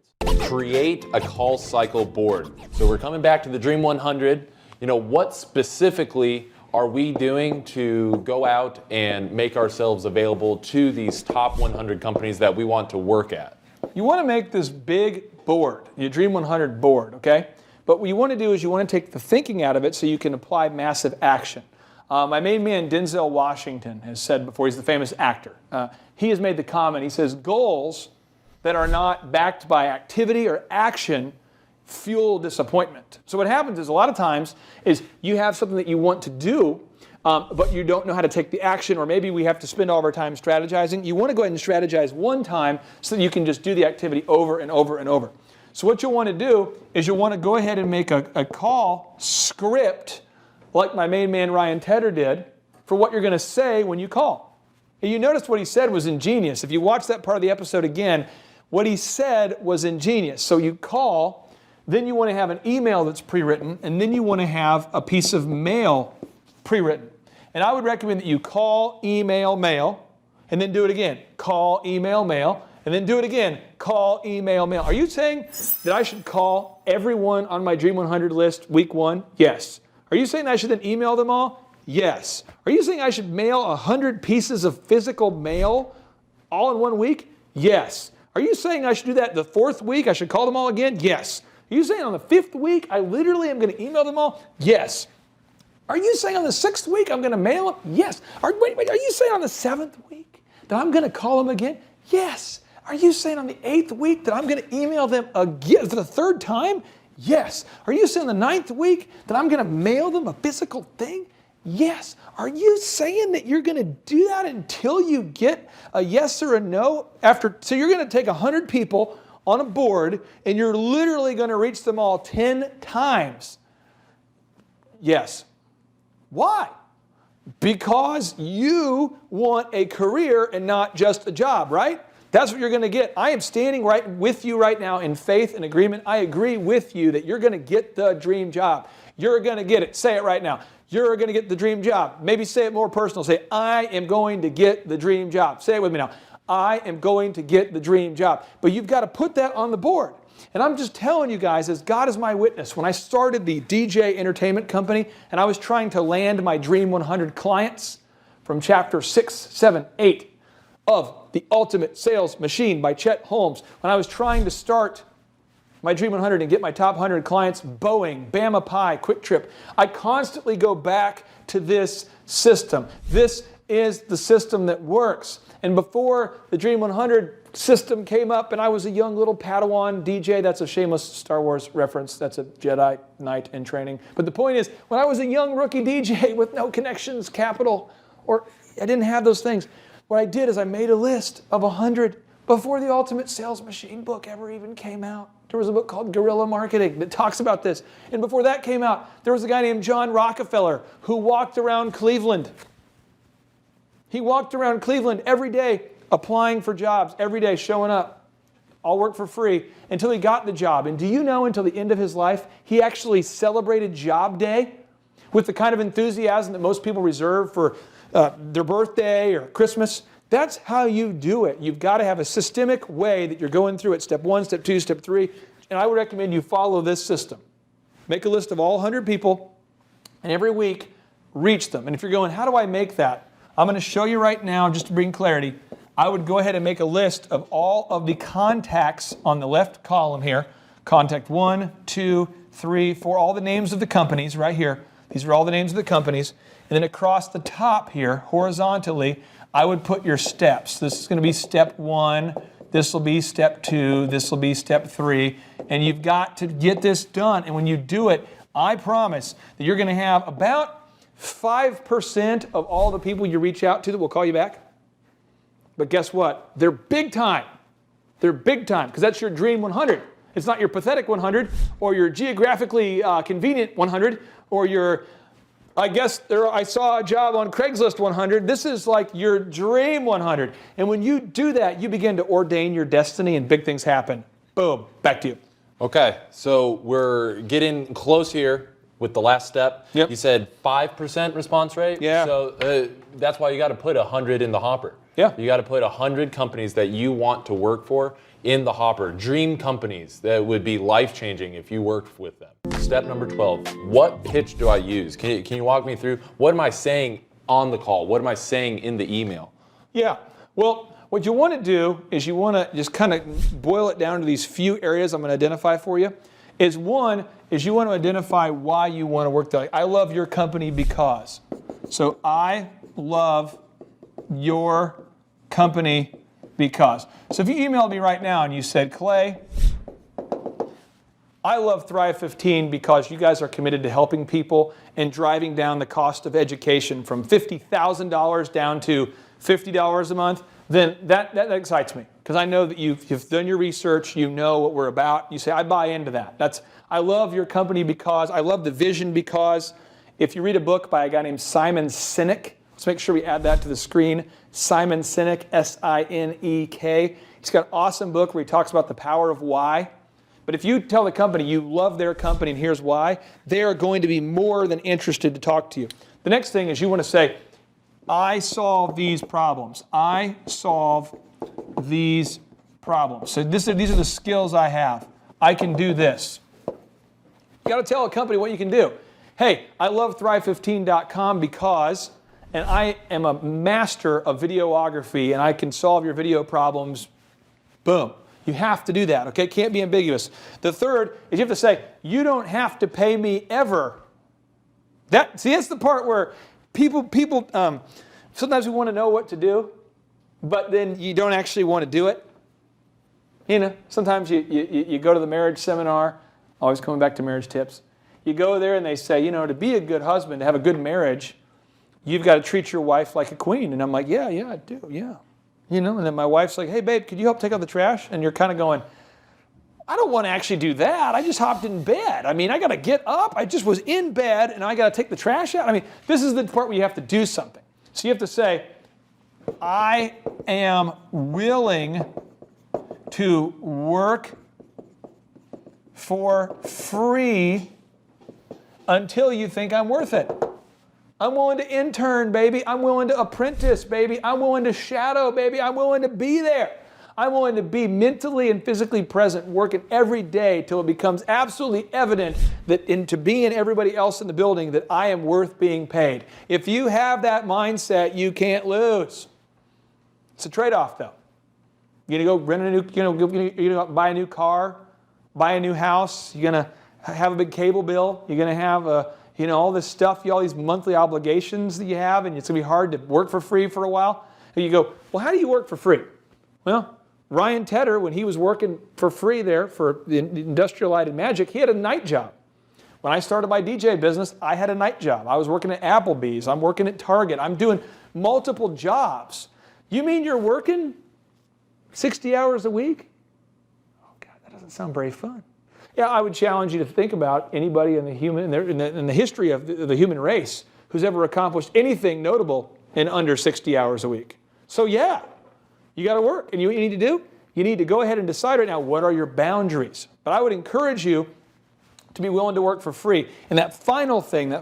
Speaker 4: Create a call cycle board. So we're coming back to the Dream 100. What specifically are we doing to go out and make ourselves available to these top 100 companies that we want to work at?
Speaker 5: You want to make this big board, your Dream 100 board, okay? But what you want to do is you want to take the thinking out of it so you can apply massive action. My main man, Denzel Washington, has said before, he's the famous actor, he has made the comment, he says, goals that are not backed by activity or action fuel disappointment. So what happens is a lot of times is you have something that you want to do, but you don't know how to take the action, or maybe we have to spend all of our time strategizing. You want to go ahead and strategize one time so that you can just do the activity over and over and over. So what you'll want to do is you'll want to go ahead and make a call script, like my main man Ryan Tedder did, for what you're going to say when you call. And you noticed what he said was ingenious. If you watch that part of the episode again, what he said was ingenious. So you call, then you want to have an email that's pre-written, and then you want to have a piece of mail pre-written. And I would recommend that you call, email, mail, and then do it again. Call, email, mail. And then do it again. Call, email, mail. Are you saying that I should call everyone on my Dream 100 list week 1? Yes. Are you saying I should then email them all? Yes. Are you saying I should mail 100 pieces of physical mail all in 1 week? Yes. Are you saying I should do that the 4th week? I should call them all again? Yes. Are you saying on the 5th week I literally am going to email them all? Yes. Are you saying on the 6th week I'm going to mail them? Yes. Are you saying on the 7th week that I'm going to call them again? Yes. Are you saying on the 8th week that I'm going to email them again for the 3rd time? Yes. Are you saying the 9th week that I'm going to mail them a physical thing? Yes. Are you saying that you're going to do that until you get a yes or a no? So you're going to take 100 people on a board and you're literally going to reach them all 10 times? Yes. Why? Because you want a career and not just a job, right? That's what you're going to get. I am standing right with you right now in faith and agreement. I agree with you that you're going to get the dream job. You're going to get it. Say it right now. You're going to get the dream job. Maybe say it more personal. Say, I am going to get the dream job. Say it with me now. I am going to get the dream job. But you've got to put that on the board. And I'm just telling you guys, as God is my witness, when I started the DJ entertainment company and I was trying to land my Dream 100 clients from chapter 6, 7, 8 of The Ultimate Sales Machine by Chet Holmes, when I was trying to start my Dream 100 and get my top 100 clients, Boeing, Bama Pie, Quick Trip, I constantly go back to this system. This is the system that works. And before the Dream 100 system came up and I was a young little Padawan DJ, that's a shameless Star Wars reference, that's a Jedi Knight in training. But the point is, when I was a young rookie DJ with no connections, capital, or I didn't have those things, what I did is I made a list of 100 before the Ultimate Sales Machine book ever even came out. There was a book called Guerrilla Marketing that talks about this. And before that came out, there was a guy named John Rockefeller who walked around Cleveland. He walked around Cleveland every day applying for jobs, every day showing up. I'll work for free until he got the job. And do you know, until the end of his life, he actually celebrated Job Day with the kind of enthusiasm that most people reserve for their birthday or Christmas. That's how you do it. You've got to have a systemic way that you're going through it. Step 1, step 2, step 3. And I would recommend you follow this system. Make a list of all 100 people, and every week, reach them. And if you're going, how do I make that? I'm going to show you right now, just to bring clarity. I would go ahead and make a list of all of the contacts on the left column here. Contact 1, 2, 3, 4, all the names of the companies right here. These are all the names of the companies. And then across the top here, horizontally, I would put your steps. This is going to be step 1. This will be step 2. This will be step 3. And you've got to get this done. And when you do it, I promise that you're going to have about 5% of all the people you reach out to that will call you back. But guess what? They're big time. They're big time because that's your Dream 100. It's not your pathetic 100 or your geographically convenient 100 or your, I saw a job on Craigslist 100. This is like your Dream 100. And when you do that, you begin to ordain your destiny and big things happen. Boom, back to you.
Speaker 4: Okay, so we're getting close here with the last step.
Speaker 5: Yep.
Speaker 4: You said 5% response rate?
Speaker 5: Yeah.
Speaker 4: So that's why you got to put 100 in the hopper.
Speaker 5: Yeah.
Speaker 4: You got to put 100 companies that you want to work for in the hopper. Dream companies that would be life-changing if you worked with them. Step number 12, what pitch do I use? Can you walk me through? What am I saying on the call? What am I saying in the email?
Speaker 5: Yeah, well, what you want to do is you want to just kind of boil it down to these few areas I'm going to identify for you. One is you want to identify why you want to work there. Like, I love your company because. So I love your company because. So if you emailed me right now and you said, Clay, I love Thrive 15 because you guys are committed to helping people and driving down the cost of education from $50,000 down to $50 a month, then that excites me because I know that you've done your research, you know what we're about. You say, I buy into that. I love your company because, I love the vision because. If you read a book by a guy named Simon Sinek, let's make sure we add that to the screen. Simon Sinek, S-I-N-E-K. He's got an awesome book where he talks about the power of why. But if you tell the company you love their company and here's why, they are going to be more than interested to talk to you. The next thing is you want to say, I solve these problems. I solve these problems. So these are the skills I have. I can do this. You got to tell a company what you can do. Hey, I love Thrive15.com because, and I am a master of videography and I can solve your video problems. Boom. You have to do that, okay? Can't be ambiguous. The third is you have to say, you don't have to pay me ever. That's the part where people sometimes we want to know what to do. but then you don't actually want to do it. You know, sometimes you go to the marriage seminar, always coming back to marriage tips. You go there and they say, you know, to be a good husband, to have a good marriage, you've got to treat your wife like a queen. And I'm like, yeah, I do, yeah. You know, and then my wife's like, hey, babe, could you help take out the trash? And you're kind of going, I don't want to actually do that. I just hopped in bed. I mean, I got to get up. I just was in bed and I got to take the trash out. I mean, this is the part where you have to do something. So you have to say, I am willing to work for free until you think I'm worth it. I'm willing to intern, baby. I'm willing to apprentice, baby. I'm willing to shadow, baby. I'm willing to be there. I'm willing to be mentally and physically present, working every day till it becomes absolutely evident that to me and everybody else in the building that I am worth being paid. If you have that mindset, you can't lose. It's a trade-off, though. You're gonna go rent a new, you're gonna buy a new car, buy a new house. You're gonna have a big cable bill. You're gonna have all this stuff, all these monthly obligations that you have, and it's gonna be hard to work for free for a while. And you go, well, how do you work for free? Well, Ryan Tedder, when he was working for free there for the Industrial Light and Magic, he had a night job. When I started my DJ business, I had a night job. I was working at Applebee's. I'm working at Target. I'm doing multiple jobs. You mean you're working 60 hours a week? Oh, God, that doesn't sound very fun. Yeah, I would challenge you to think about anybody in the history of the human race who's ever accomplished anything notable in under 60 hours a week. So yeah, you got to work. And what you need to do? You need to go ahead and decide right now, what are your boundaries? But I would encourage you to be willing to work for free. And that final thing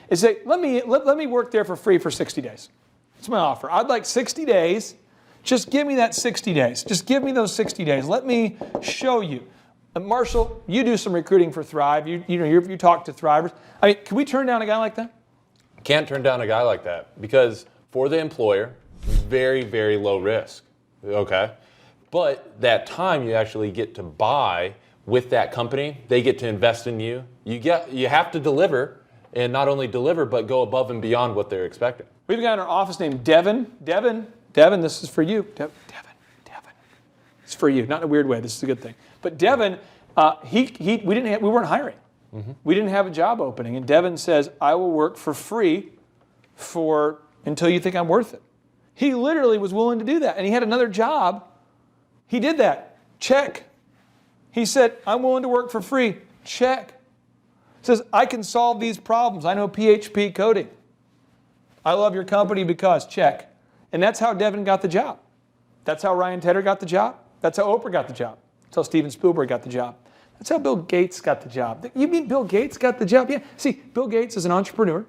Speaker 5: is say, let me work there for free for 60 days. That's my offer. I'd like 60 days. Just give me that 60 days. Just give me those 60 days. Let me show you. Marshall, you do some recruiting for Thrive. You talk to Thrivers. I mean, can we turn down a guy like that?
Speaker 4: Can't turn down a guy like that because for the employer, very, very low risk. Okay? But that time you actually get to buy with that company, they get to invest in you. You have to deliver, and not only deliver, but go above and beyond what they're expecting.
Speaker 5: We've got in our office named Devin. Devin, this is for you. Devin. It's for you. Not in a weird way. This is a good thing. But Devin, we weren't hiring. Mm-hmm. We didn't have a job opening. And Devin says, I will work for free until you think I'm worth it. He literally was willing to do that. And he had another job. He did that. Check. He said, I'm willing to work for free. Check. He says, I can solve these problems. I know PHP coding. I love your company because, check. And that's how Devin got the job. That's how Ryan Tedder got the job. That's how Oprah got the job. That's how Steven Spielberg got the job. That's how Bill Gates got the job. You mean Bill Gates got the job? Yeah. See, Bill Gates is an entrepreneur.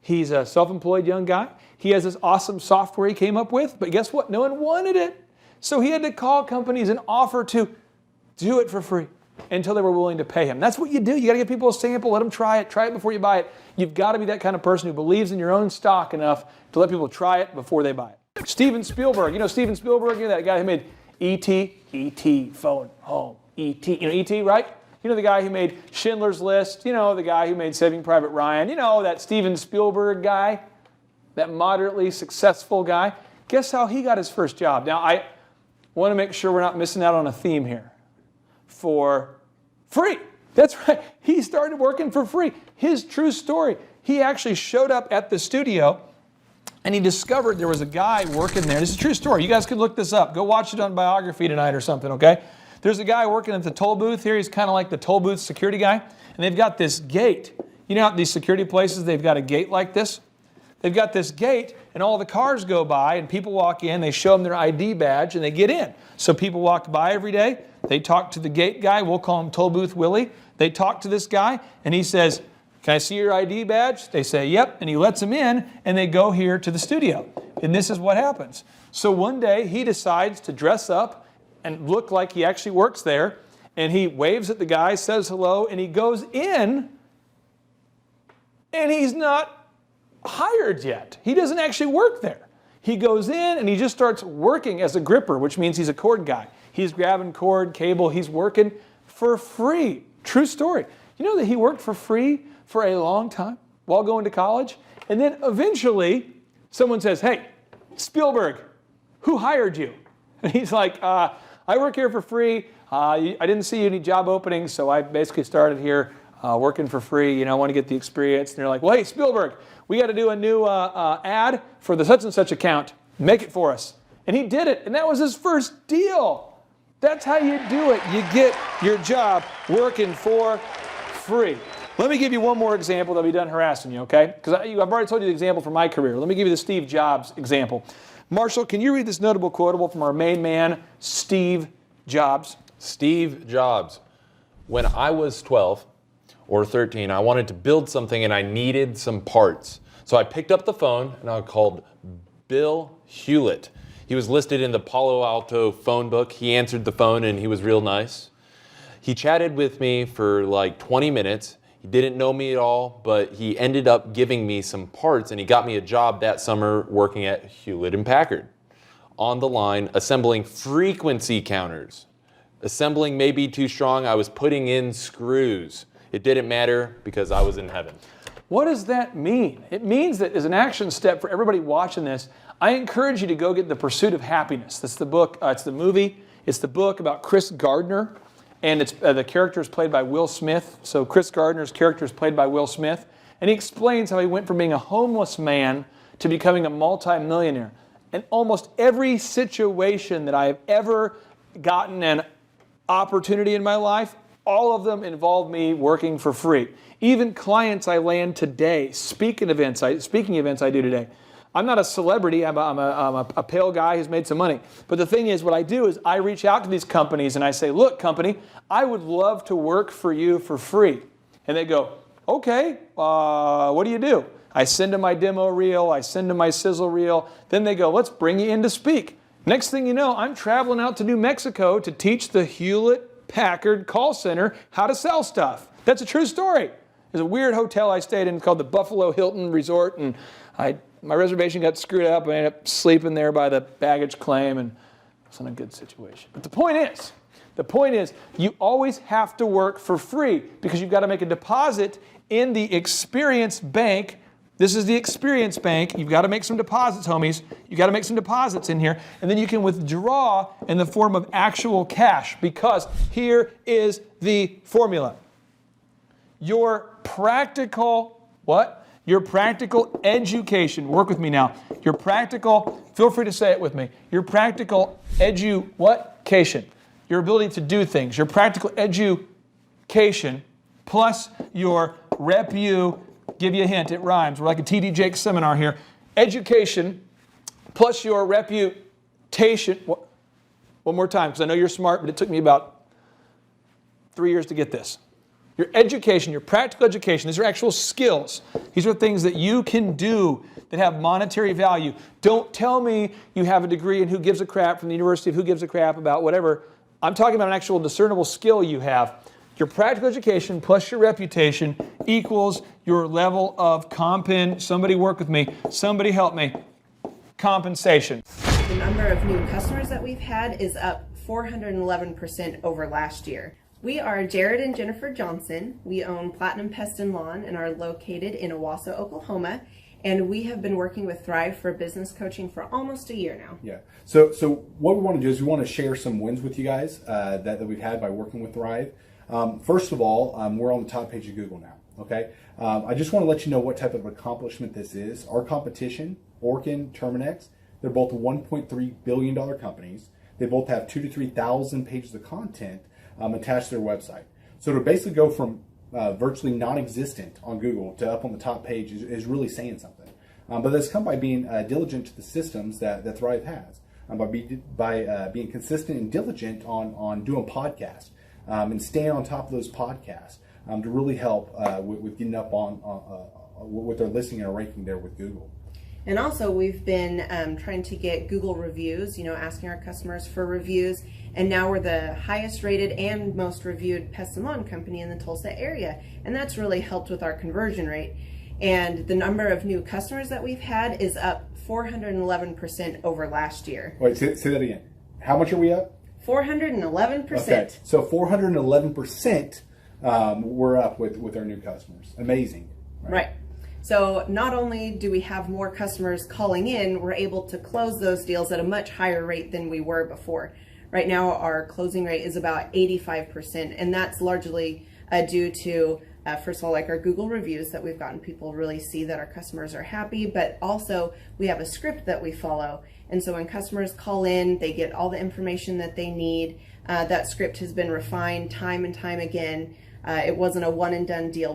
Speaker 5: He's a self-employed young guy. He has this awesome software he came up with, but guess what? No one wanted it. So he had to call companies and offer to do it for free until they were willing to pay him. That's what you do. You got to give people a sample, let them try it before you buy it. You've got to be that kind of person who believes in your own stock enough to let people try it before they buy it. Steven Spielberg. You know Steven Spielberg? You know that guy who made E.T., phone, home, E.T. You know E.T., right? You know the guy who made Schindler's List? You know the guy who made Saving Private Ryan? You know that Steven Spielberg guy? That moderately successful guy? Guess how he got his first job? Now, I want to make sure we're not missing out on a theme here. For free. That's right. He started working for free. His true story. He actually showed up at the studio and he discovered there was a guy working there. This is a true story. You guys can look this up. Go watch it on Biography tonight or something, okay? There's a guy working at the toll booth here. He's kind of like the toll booth security guy. And they've got this gate. You know how these security places, they've got a gate like this? They've got this gate, and all the cars go by, and people walk in, they show them their ID badge, and they get in. So people walk by every day. They talk to the gate guy. We'll call him Toll Booth Willie. They talk to this guy, and he says, can I see your ID badge? They say, yep, and he lets them in, and they go here to the studio. And this is what happens. So one day, he decides to dress up and look like he actually works there, and he waves at the guy, says hello, and he goes in, and he's not hired yet. He doesn't actually work there. He goes in and he just starts working as a gripper, which means he's a cord guy. He's grabbing cord, cable, he's working for free. True story. You know that he worked for free for a long time while going to college? And then eventually someone says, hey, Spielberg, who hired you? And he's like, I work here for free. I didn't see any job openings, so I basically started here working for free. I want to get the experience. And they're like, well, hey, Spielberg, we got to do a new ad for the such and such account. Make it for us. And he did it, and that was his first deal. That's how you do it. You get your job working for free. Let me give you one more example that I'll be done harassing you, okay? Because I've already told you the example from my career. Let me give you the Steve Jobs example. Marshall, can you read this notable quotable from our main man, Steve Jobs?
Speaker 4: Steve Jobs. When I was 12 or 13, I wanted to build something and I needed some parts. So I picked up the phone and I called Bill Hewlett. He was listed in the Palo Alto phone book. He answered the phone and he was real nice. He chatted with me for like 20 minutes. He didn't know me at all, but he ended up giving me some parts and he got me a job that summer working at Hewlett & Packard. On the line, assembling frequency counters. Assembling may be too strong. I was putting in screws. It didn't matter because I was in heaven.
Speaker 5: What does that mean? It means that as an action step for everybody watching this, I encourage you to go get The Pursuit of Happiness. That's the book, it's the movie, it's the book about Chris Gardner, and it's the character is played by Will Smith. So Chris Gardner's character is played by Will Smith, and he explains how he went from being a homeless man to becoming a multi-millionaire. And almost every situation that I have ever gotten an opportunity in my life, all of them involve me working for free. Even clients I land today, speaking events I do today. I'm not a celebrity. I'm a pale guy who's made some money. But the thing is, what I do is I reach out to these companies and I say, look, company, I would love to work for you for free. And they go, okay, what do you do? I send them my demo reel. I send them my sizzle reel. Then they go, let's bring you in to speak. Next thing you know, I'm traveling out to New Mexico to teach the Hewlett-Packard call center how to sell stuff. That's a true story. There's a weird hotel I stayed in called the Buffalo Hilton Resort, and my reservation got screwed up. I ended up sleeping there by the baggage claim, and it wasn't a good situation. But the point is, you always have to work for free because you've got to make a deposit in the Experience Bank. This is the Experience Bank. You've got to make some deposits, homies. You've got to make some deposits in here, and then you can withdraw in the form of actual cash because here is the formula. Your practical, what? Your practical education, work with me now. Your practical, feel free to say it with me. Your practical education, your ability to do things. Your practical education plus your repu, give you a hint, it rhymes. We're like a TD Jakes seminar here. Education plus your reputation. One more time, because I know you're smart, but it took me about 3 years to get this. Your education, your practical education, these are actual skills. These are things that you can do that have monetary value. Don't tell me you have a degree in who gives a crap from the University of who gives a crap about whatever. I'm talking about an actual discernible skill you have. Your practical education plus your reputation equals your level of somebody work with me, somebody help me, compensation.
Speaker 6: The number of new customers that we've had is up 411% over last year. We are Jared and Jennifer Johnson. We own Platinum Pest and Lawn and are located in Owasso, Oklahoma. And we have been working with Thrive for business coaching for almost a year now.
Speaker 7: Yeah. So what we want to do is we want to share some wins with you guys that we've had by working with Thrive. First of all, we're on the top page of Google now. Okay. I just want to let you know what type of accomplishment this is. Our competition, Orkin, Terminex, they're both $1.3 billion companies. They both have 2,000 to 3,000 pages of content attached to their website. So to basically go from virtually non-existent on Google to up on the top page is really saying something. But that's come by being diligent to the systems that Thrive has, by being consistent and diligent on doing podcasts and staying on top of those podcasts to really help with getting up on with their listing and ranking there with Google.
Speaker 6: And also we've been trying to get Google reviews, asking our customers for reviews. And now we're the highest rated and most reviewed pest and lawn company in the Tulsa area. And that's really helped with our conversion rate. And the number of new customers that we've had is up 411% over last year.
Speaker 7: Wait, say that again. How much are we up?
Speaker 6: 411%.
Speaker 7: Okay, so 411% we're up with our new customers. Amazing.
Speaker 6: Right. So not only do we have more customers calling in, we're able to close those deals at a much higher rate than we were before. Right now, our closing rate is about 85%, and that's largely due to, first of all, like our Google reviews that we've gotten people really see that our customers are happy, but also we have a script that we follow. And so when customers call in, they get all the information that they need. That script has been refined time and time again. It wasn't a one and done deal.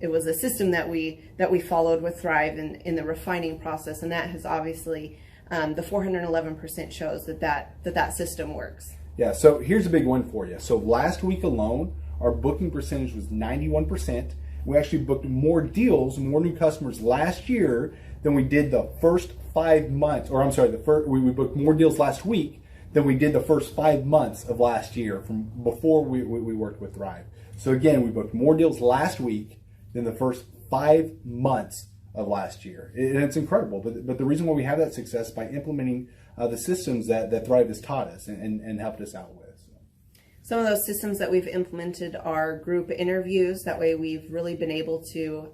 Speaker 6: It was a system that we followed with Thrive in the refining process, and that has obviously the 411% shows that system works.
Speaker 7: Yeah, so here's a big one for you. So last week alone, our booking percentage was 91%. We actually booked more deals, more new customers last year than we did the first 5 months, or I'm sorry, we booked more deals last week than we did the first 5 months of last year from before we worked with Thrive. So again, we booked more deals last week than the first 5 months of last year. And it's incredible. But the reason why we have that success is by implementing the systems that Thrive has taught us and helped us out with.
Speaker 6: Some of those systems that we've implemented are group interviews. That way we've really been able to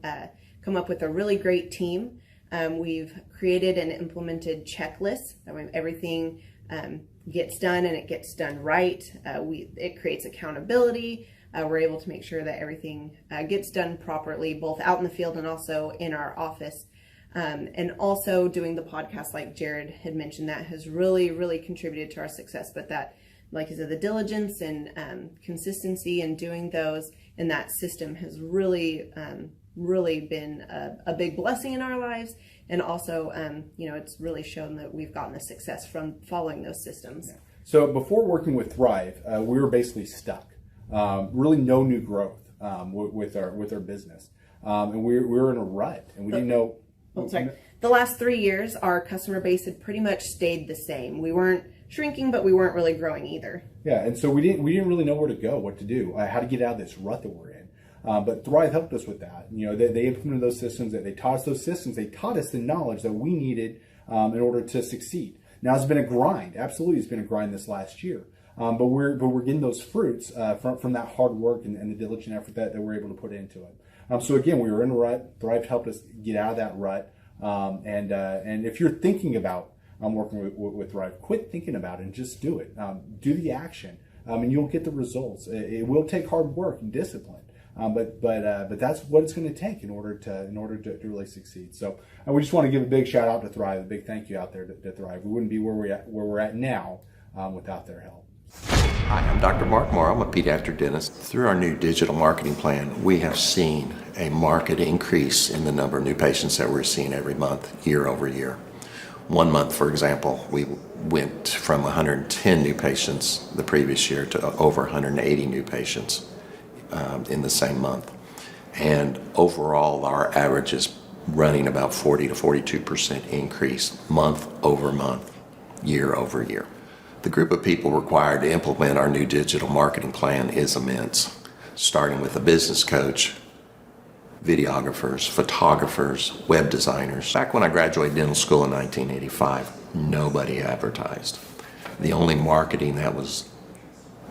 Speaker 6: come up with a really great team. We've created and implemented checklists. That way everything gets done and it gets done right. It creates accountability. We're able to make sure that everything gets done properly, both out in the field and also in our office. And also doing the podcast, like Jared had mentioned, that has really, really contributed to our success. But that, like I said, the diligence and consistency in doing those and that system has really, really been a big blessing in our lives. And also, it's really shown that we've gotten the success from following those systems.
Speaker 7: Yeah. So before working with Thrive, we were basically stuck. Really no new growth with our business. And we were in a rut, and we didn't know.
Speaker 6: The last 3 years, our customer base had pretty much stayed the same. We weren't shrinking, but we weren't really growing either.
Speaker 7: Yeah, and so we didn't really know where to go, what to do, how to get out of this rut that we're in. But Thrive helped us with that. They implemented those systems. That they taught us those systems. They taught us the knowledge that we needed in order to succeed. Now it's been a grind. Absolutely, it's been a grind this last year. But we're getting those fruits from that hard work and the diligent effort that we're able to put into it. So again, we were in a rut. Thrive helped us get out of that rut. And if you're thinking about working with Thrive, quit thinking about it and just do it. Do the action, and you'll get the results. It will take hard work and discipline, but that's what it's going to take in order to really succeed. So we just want to give a big shout out to Thrive, a big thank you out there to Thrive. We wouldn't be where we're at now without their help.
Speaker 8: Hi, I'm Dr. Mark Moore. I'm a pediatric dentist. Through our new digital marketing plan, we have seen a marked increase in the number of new patients that we're seeing every month, year over year. 1 month, for example, we went from 110 new patients the previous year to over 180 new patients in the same month. And overall, our average is running about 40 to 42% increase month over month, year over year. The group of people required to implement our new digital marketing plan is immense, starting with a business coach, videographers, photographers, web designers. Back when I graduated dental school in 1985, nobody advertised. The only marketing that was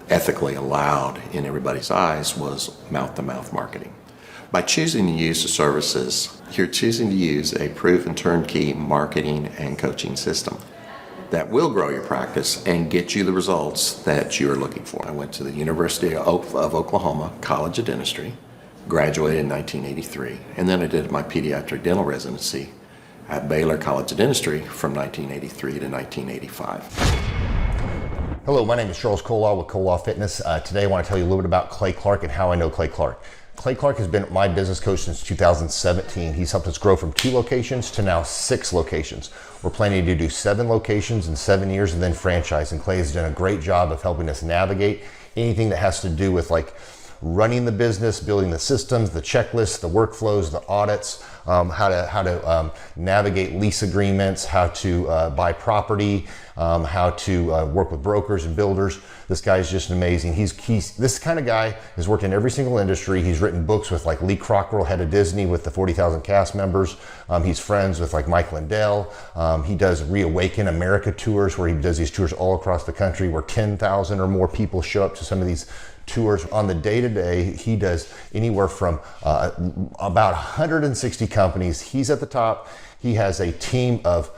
Speaker 8: ethically allowed in everybody's eyes was mouth-to-mouth marketing. By choosing to use the services, you're choosing to use a proven turnkey marketing and coaching system that will grow your practice and get you the results that you're looking for. I went to the University of Oklahoma College of Dentistry, graduated in 1983, and then I did my pediatric dental residency at Baylor College of Dentistry from 1983 to 1985.
Speaker 9: Hello, my name is Charles Kolaw with Kolaw Fitness. Today I want to tell you a little bit about Clay Clark and how I know Clay Clark. Clay Clark has been my business coach since 2017. He's helped us grow from 2 locations to now 6 locations. We're planning to do 7 locations in 7 years and then franchise. And Clay has done a great job of helping us navigate anything that has to do with like running the business, building the systems, the checklists, the workflows, the audits, how to navigate lease agreements, how to buy property, how to work with brokers and builders. This guy is just amazing. He's this kind of guy has worked in every single industry. He's written books with like Lee Cockrell, head of Disney, with the 40,000 cast members. He's friends with like Mike Lindell. He does Reawaken America tours where he does these tours all across the country where 10,000 or more people show up to some of these tours. On the day-to-day, he does anywhere from about 160 companies. He's at the top. He has a team of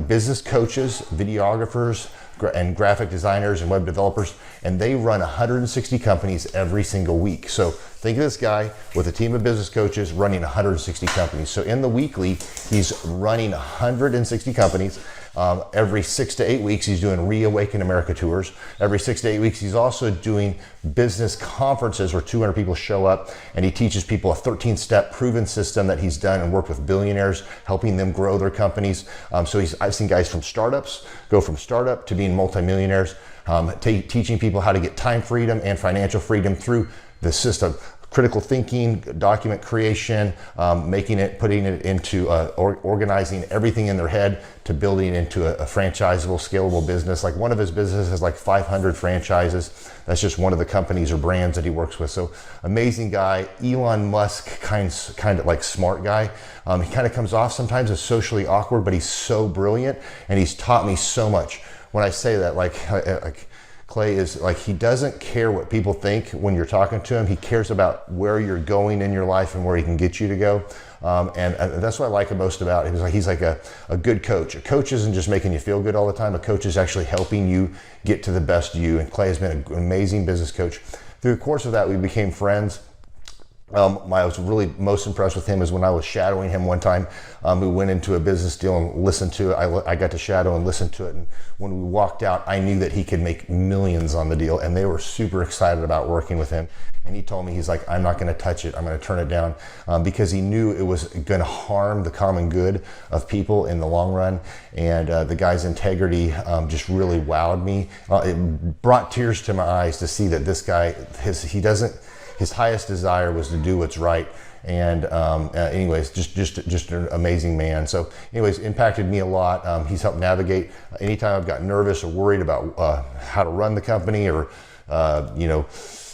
Speaker 9: business coaches, videographers, and graphic designers and web developers, and they run 160 companies every single week. So think of this guy with a team of business coaches running 160 companies. So in the weekly, he's running 160 companies. Every 6 to 8 weeks, he's doing Reawaken America tours. Every 6 to 8 weeks, he's also doing business conferences where 200 people show up, and he teaches people a 13-step proven system that he's done and worked with billionaires, helping them grow their companies. So I've seen guys from startups go from startup to being multimillionaires, teaching people how to get time freedom and financial freedom through the system. Critical thinking, document creation, putting it into organizing everything in their head to building into a franchisable, scalable business. Like one of his businesses has like 500 franchises. That's just one of the companies or brands that he works with. So amazing guy, Elon Musk kind of like smart guy. He kind of comes off sometimes as socially awkward, but he's so brilliant and he's taught me so much. When I say that, like Clay is like, he doesn't care what people think when you're talking to him. He cares about where you're going in your life and where he can get you to go. And that's what I like most about him. He's like a good coach. A coach isn't just making you feel good all the time. A coach is actually helping you get to the best you. And Clay has been an amazing business coach. Through the course of that, we became friends. I was really most impressed with him is when I was shadowing him one time. We went into a business deal and listened to it. I got to shadow and listen to it. And when we walked out, I knew that he could make millions on the deal. And they were super excited about working with him. And he told me, he's like, I'm not going to touch it. I'm going to turn it down because he knew it was going to harm the common good of people in the long run. And the guy's integrity just really wowed me. It brought tears to my eyes to see that this guy, his highest desire was to do what's right. And anyways, just an amazing man. So anyways, impacted me a lot. He's helped navigate anytime I've got nervous or worried about how to run the company or,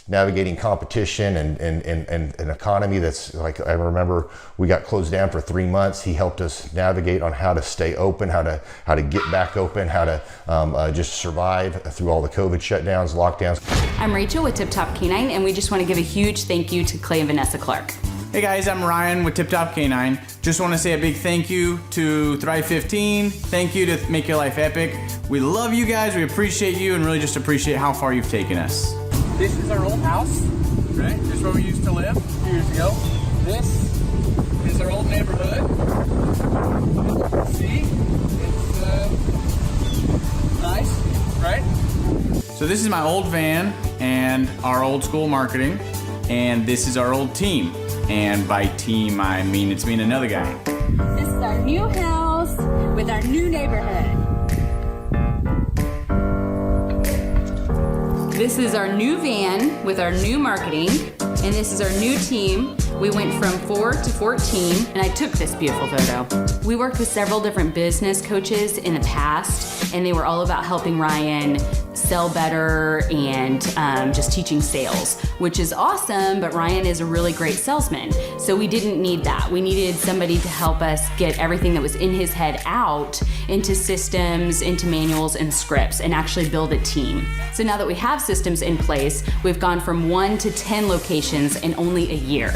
Speaker 9: navigating competition and an economy that's like, I remember we got closed down for 3 months. He helped us navigate on how to stay open, how to get back open, how to just survive through all the COVID shutdowns, lockdowns.
Speaker 10: I'm Rachel with Tip Top Canine, and we just want to give a huge thank you to Clay and Vanessa Clark.
Speaker 11: Hey guys, I'm Ryan with Tip Top Canine. Just want to say a big thank you to Thrive 15. Thank you to Make Your Life Epic. We love you guys, we appreciate you, and really just appreciate how far you've taken us. This is our old house, right? This is where we used to live a few years ago. This is our old neighborhood. See? It's nice, right? So this is my old van and our old school marketing, and this is our old team. And by team, I mean it's me and another guy.
Speaker 10: This is our new house with our new neighborhood. This is our new van with our new marketing, and this is our new team. We went from 4 to 14, and I took this beautiful photo. We worked with several different business coaches in the past, and they were all about helping Ryan sell better and just teaching sales, which is awesome, but Ryan is a really great salesman. So we didn't need that. We needed somebody to help us get everything that was in his head out into systems, into manuals and scripts, and actually build a team. So now that we have systems in place, we've gone from 1 to 10 locations in only a year.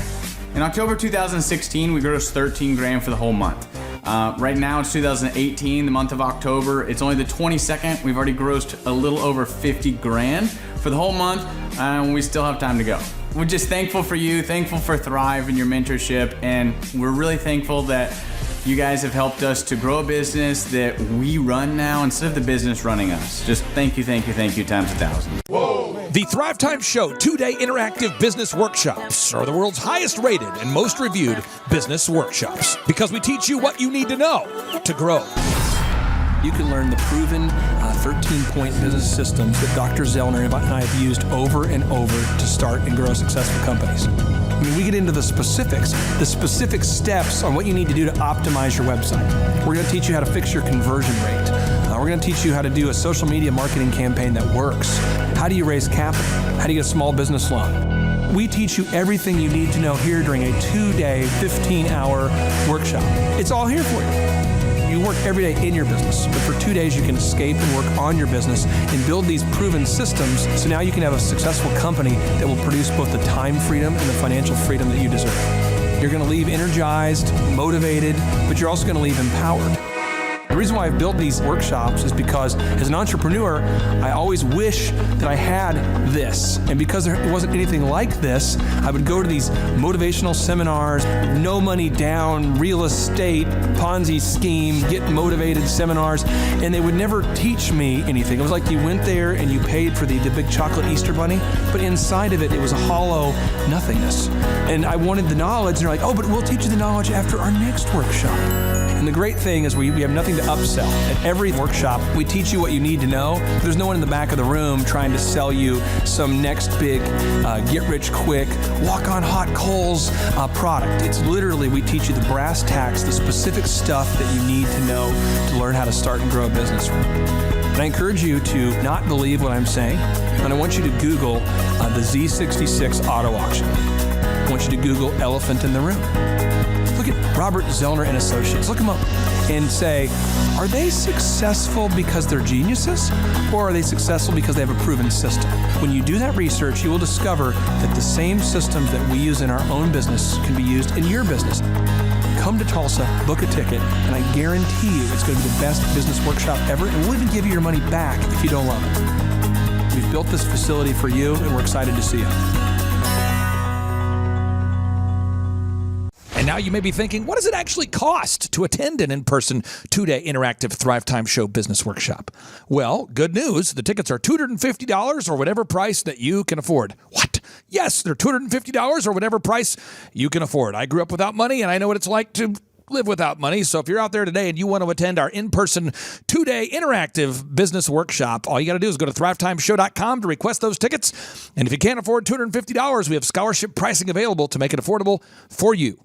Speaker 11: In October 2016, we grossed 13 grand for the whole month. Right now it's 2018, the month of October. It's only the 22nd. We've already grossed a little over 50 grand for the whole month, and we still have time to go. We're just thankful for you, thankful for Thrive and your mentorship, and we're really thankful that you guys have helped us to grow a business that we run now instead of the business running us. Just thank you times 1,000.
Speaker 3: The Thrivetime Show 2-day interactive business workshops are the world's highest rated and most reviewed business workshops because we teach you what you need to know to grow.
Speaker 12: You can learn the proven 13-point business systems that Dr. Zellner and I have used over and over to start and grow successful companies. I mean, we get into the specific steps on what you need to do to optimize your website. We're going to teach you how to fix your conversion rate. We're going to teach you how to do a social media marketing campaign that works. How do you raise capital? How do you get a small business loan? We teach you everything you need to know here during a 2-day, 15-hour workshop. It's all here for you. You work every day in your business, but for 2 days you can escape and work on your business and build these proven systems so now you can have a successful company that will produce both the time freedom and the financial freedom that you deserve. You're going to leave energized, motivated, but you're also going to leave empowered. The reason why I've built these workshops is because as an entrepreneur, I always wish that I had this. And because there wasn't anything like this, I would go to these motivational seminars, no money down, real estate, Ponzi scheme, get motivated seminars, and they would never teach me anything. It was like you went there and you paid for the big chocolate Easter bunny, but inside of it, it was a hollow nothingness. And I wanted the knowledge, and they're like, oh, but we'll teach you the knowledge after our next workshop. And the great thing is we have nothing to upsell. At every workshop, we teach you what you need to know. There's no one in the back of the room trying to sell you some next big get-rich-quick, walk-on-hot coals product. It's literally, we teach you the brass tacks, the specific stuff that you need to know to learn how to start and grow a business. And I encourage you to not believe what I'm saying, and I want you to Google the Z66 auto auction. I want you to Google elephant in the room. Look at Robert Zellner and Associates. Look them up and say, are they successful because they're geniuses, or are they successful because they have a proven system? When you do that research, you will discover that the same systems that we use in our own business can be used in your business. Come to Tulsa, book a ticket, and I guarantee you it's going to be the best business workshop ever, and we'll even give you your money back if you don't love it. We've built this facility for you, and we're excited to see you.
Speaker 3: And now you may be thinking, what does it actually cost to attend an in-person 2-day interactive Thrivetime Show business workshop? Well, good news. The tickets are $250 or whatever price that you can afford. What? Yes, they're $250 or whatever price you can afford. I grew up without money, and I know what it's like to live without money. So if you're out there today and you want to attend our in-person 2-day interactive business workshop, all you got to do is go to thrivetimeshow.com to request those tickets. And if you can't afford $250, we have scholarship pricing available to make it affordable for you.